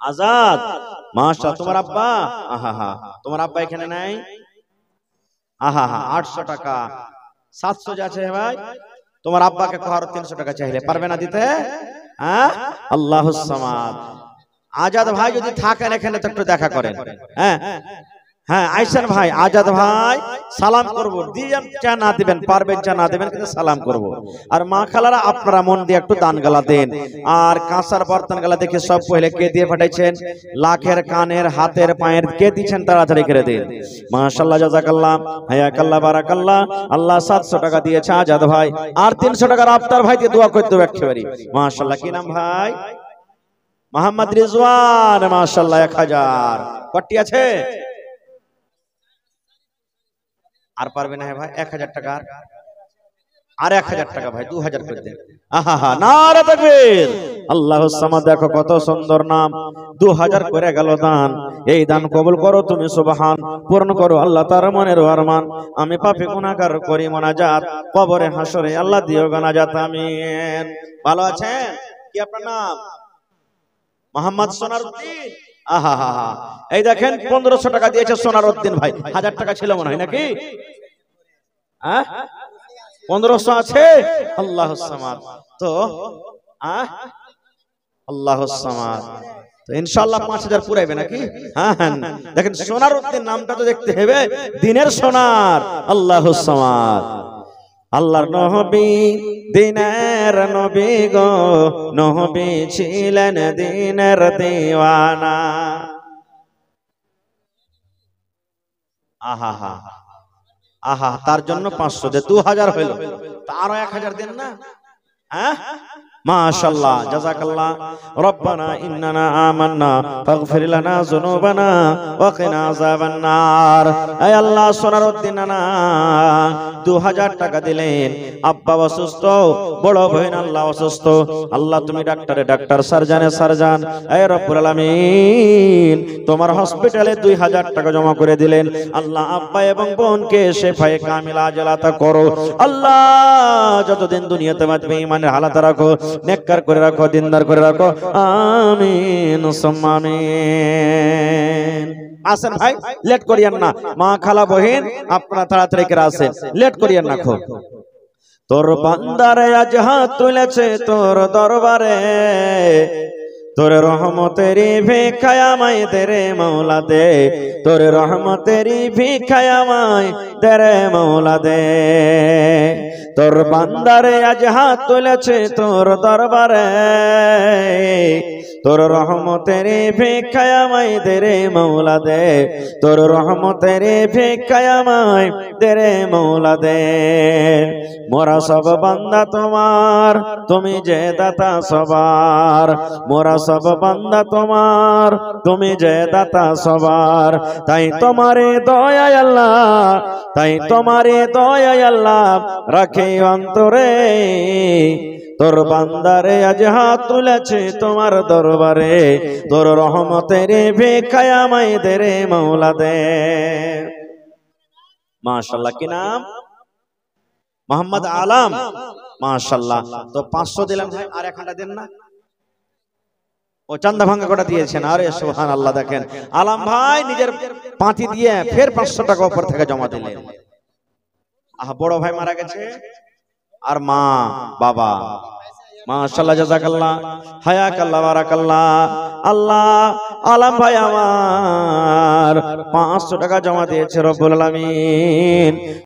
আজাদ। মাশাআল্লাহ। তোমার আব্বা? আহা, তোমার আব্বা এখানে নাই? আহা, 800 টাকা। 700 যাচ্ছে ভাই। তোমার আব্বাকে কর 300 টাকা চাইলে পারবে না দিতে? হ্যাঁ, আল্লাহুস সামাদ। আজাদ ভাই যদি থাকেন এখানে তো একটু দেখা করেন। হ্যাঁ হ্যাঁ, আইসান ভাই, আজাদ ভাই, সালাম করব। দিবেন চা না দিবেন, পারবেন চা না দিবেন, কিন্তু সালাম করব। আর মা খালারা আপনারা মন দিয়ে একটু দান গালা দেন। আর কাঁসার বর্তন গালা দেখে সব পহলে কে দিয়ে পাঠাইছেন, লাখের, কানের, হাতের, পায়ের কে দিচ্ছেন তাড়াতাড়ি করে দেন। মাশাআল্লাহ, জাযাকাল্লাহ, হায়াকাল্লাহ, বারাকাল্লাহ। আল্লাহ 700 টাকা দিয়েছে আজাদ ভাই, আর 300 টাকা আফতার ভাই দিয়ে দোয়া করতে হবে একেবারে। মাশাআল্লাহ। কি নাম ভাই? মোহাম্মদ রিজওয়ান। মাশাআল্লাহ, 1000। কটি আছে? আর পারবে না ভাই? 1000 টাকা। আর 1000 টাকা ভাই, 2000 করে দেন। আহা, নারে তাকবীর। আল্লাহুস সামাদ। দেখো কত সুন্দর নাম। 2000 করে গেল দান। এই দান কবুল করো তুমি সুবহান, পূর্ণ করো আল্লাহ তার মনের আরমান। আমি পাপী গুনাহগার করি মুনাজাত, কবরে হাসরে আল্লাহ দিও গুনাজাত, আমিন। ভালো আছেন? কি আপনার নাম? মোহাম্মদ সোনারউদ্দিন। আহা, এই দেখেন 1500 টাকা দিয়েছে সোনারউদ্দিন ভাই। 1000 টাকা ছিল মনে হয় নাকি? 1500 আছে। আল্লাহুস সামাদ। তো আল্লাহুস সামাদ। তো ইনশাআল্লাহ 5000 পুরাইবে নাকি? হ্যাঁ হ্যাঁ, দেখেন সোনারউদ্দিন নামটা তো দেখতে হবে, দিনের সোনার। আল্লাহুস সামাদ। আল্লাহর নবী দিনের নবী গো, নবী ছিলেন দিনের দিওয়ানা। আহা, আহা, তার জন্য 500 দে, 2000 হইল। তা আরো 1000 দেন না? হ্যাঁ মাশাআল্লাহ জাযাকাল্লাহ রব্বানা ইন্নানা আমান্না ফাগফির লানা যুনুবানা ওয়া কিনা আযাবান নার। আয় আল্লাহ সোনারউদ্দিন নানা 2000 টাকা দিলেন। আব্বা অসুস্থ, বড় বোন আল্লাহ অসুস্থ, আল্লাহ তুমি ডাক্তারে ডাক্তার, সার্জনে সার্জন। আয় রব্বুল আলামিন তোমার হসপিটালে 2000 টাকা জমা করে দিলেন। আল্লাহ আব্বা এবং বোনকে শিফায়ে কামিলা আজলাতা করো। আল্লাহ যতদিন দুনিয়াতে বাঁচবে ঈমানের হালাতে রাখো, নেককার করে রাখো, দিনদার করে রাখো, আমিন সুম্মা আমিন। আসেন ভাই, লেট করিয়েন না, মা খালা বহিন আপনারা তাড়াতাড়ি করে আসেন, লেট করিয়েন না খুব। তোর বান্দারে আজ হাত তুলেছে তোর দরবারে, তোর রহমতেরি ভিখায় আমায় দে রে মৌলা দে, তোর রহমতেরি ভিখায় আমায় দে রে মৌলা দে। তোর বান্দারে আজ হাত তুলেছে তোর দরবারে, তোর রহমতেরি ভিখায় আমায় দে রে মৌলা দে, তোর রহমতেরি ভিখায় আমায় দে রে মৌলা দে। মোরা সব বান্দা তোমার, তুমি যে দাতা সবার, মোরা সব বান্দা তোমার, তুমি যে দাতা সবার। তাই তোমারে দয়া আল্লাহ, তাই তোমারে দয়া আল্লাহ রাখে অন্তরে। তোর বান্দারে আজ হাত তুলেছে তোমার দরবারে, তোর রহমতের ভিখায় আমায় দে রে মৌলা দে। মাশাআল্লাহ, কি নাম? মোহাম্মদ আলম। মাশাআল্লাহ। তো 500 দিলাম ভাই, আর 1 ঘন্টা দেন না? ও চান্দা ভাঙ্গা করে দিয়েছেন। আরে সুবহানাল্লাহ, দেখেন আলম ভাই নিজের পাঁতি দিয়ে ফের 500 টাকা উপর থেকে জমা দিলেন। বড় ভাই মারা গেছে আর মা বাবা। মাশাআল্লাহ, জাযাকাল্লাহ, হায়াকাল্লাহ, বারাকাল্লাহ। আল্লাহ আলম ভাই আমার 500 টাকা জমা দিয়েছে, রব্বুল আলামিন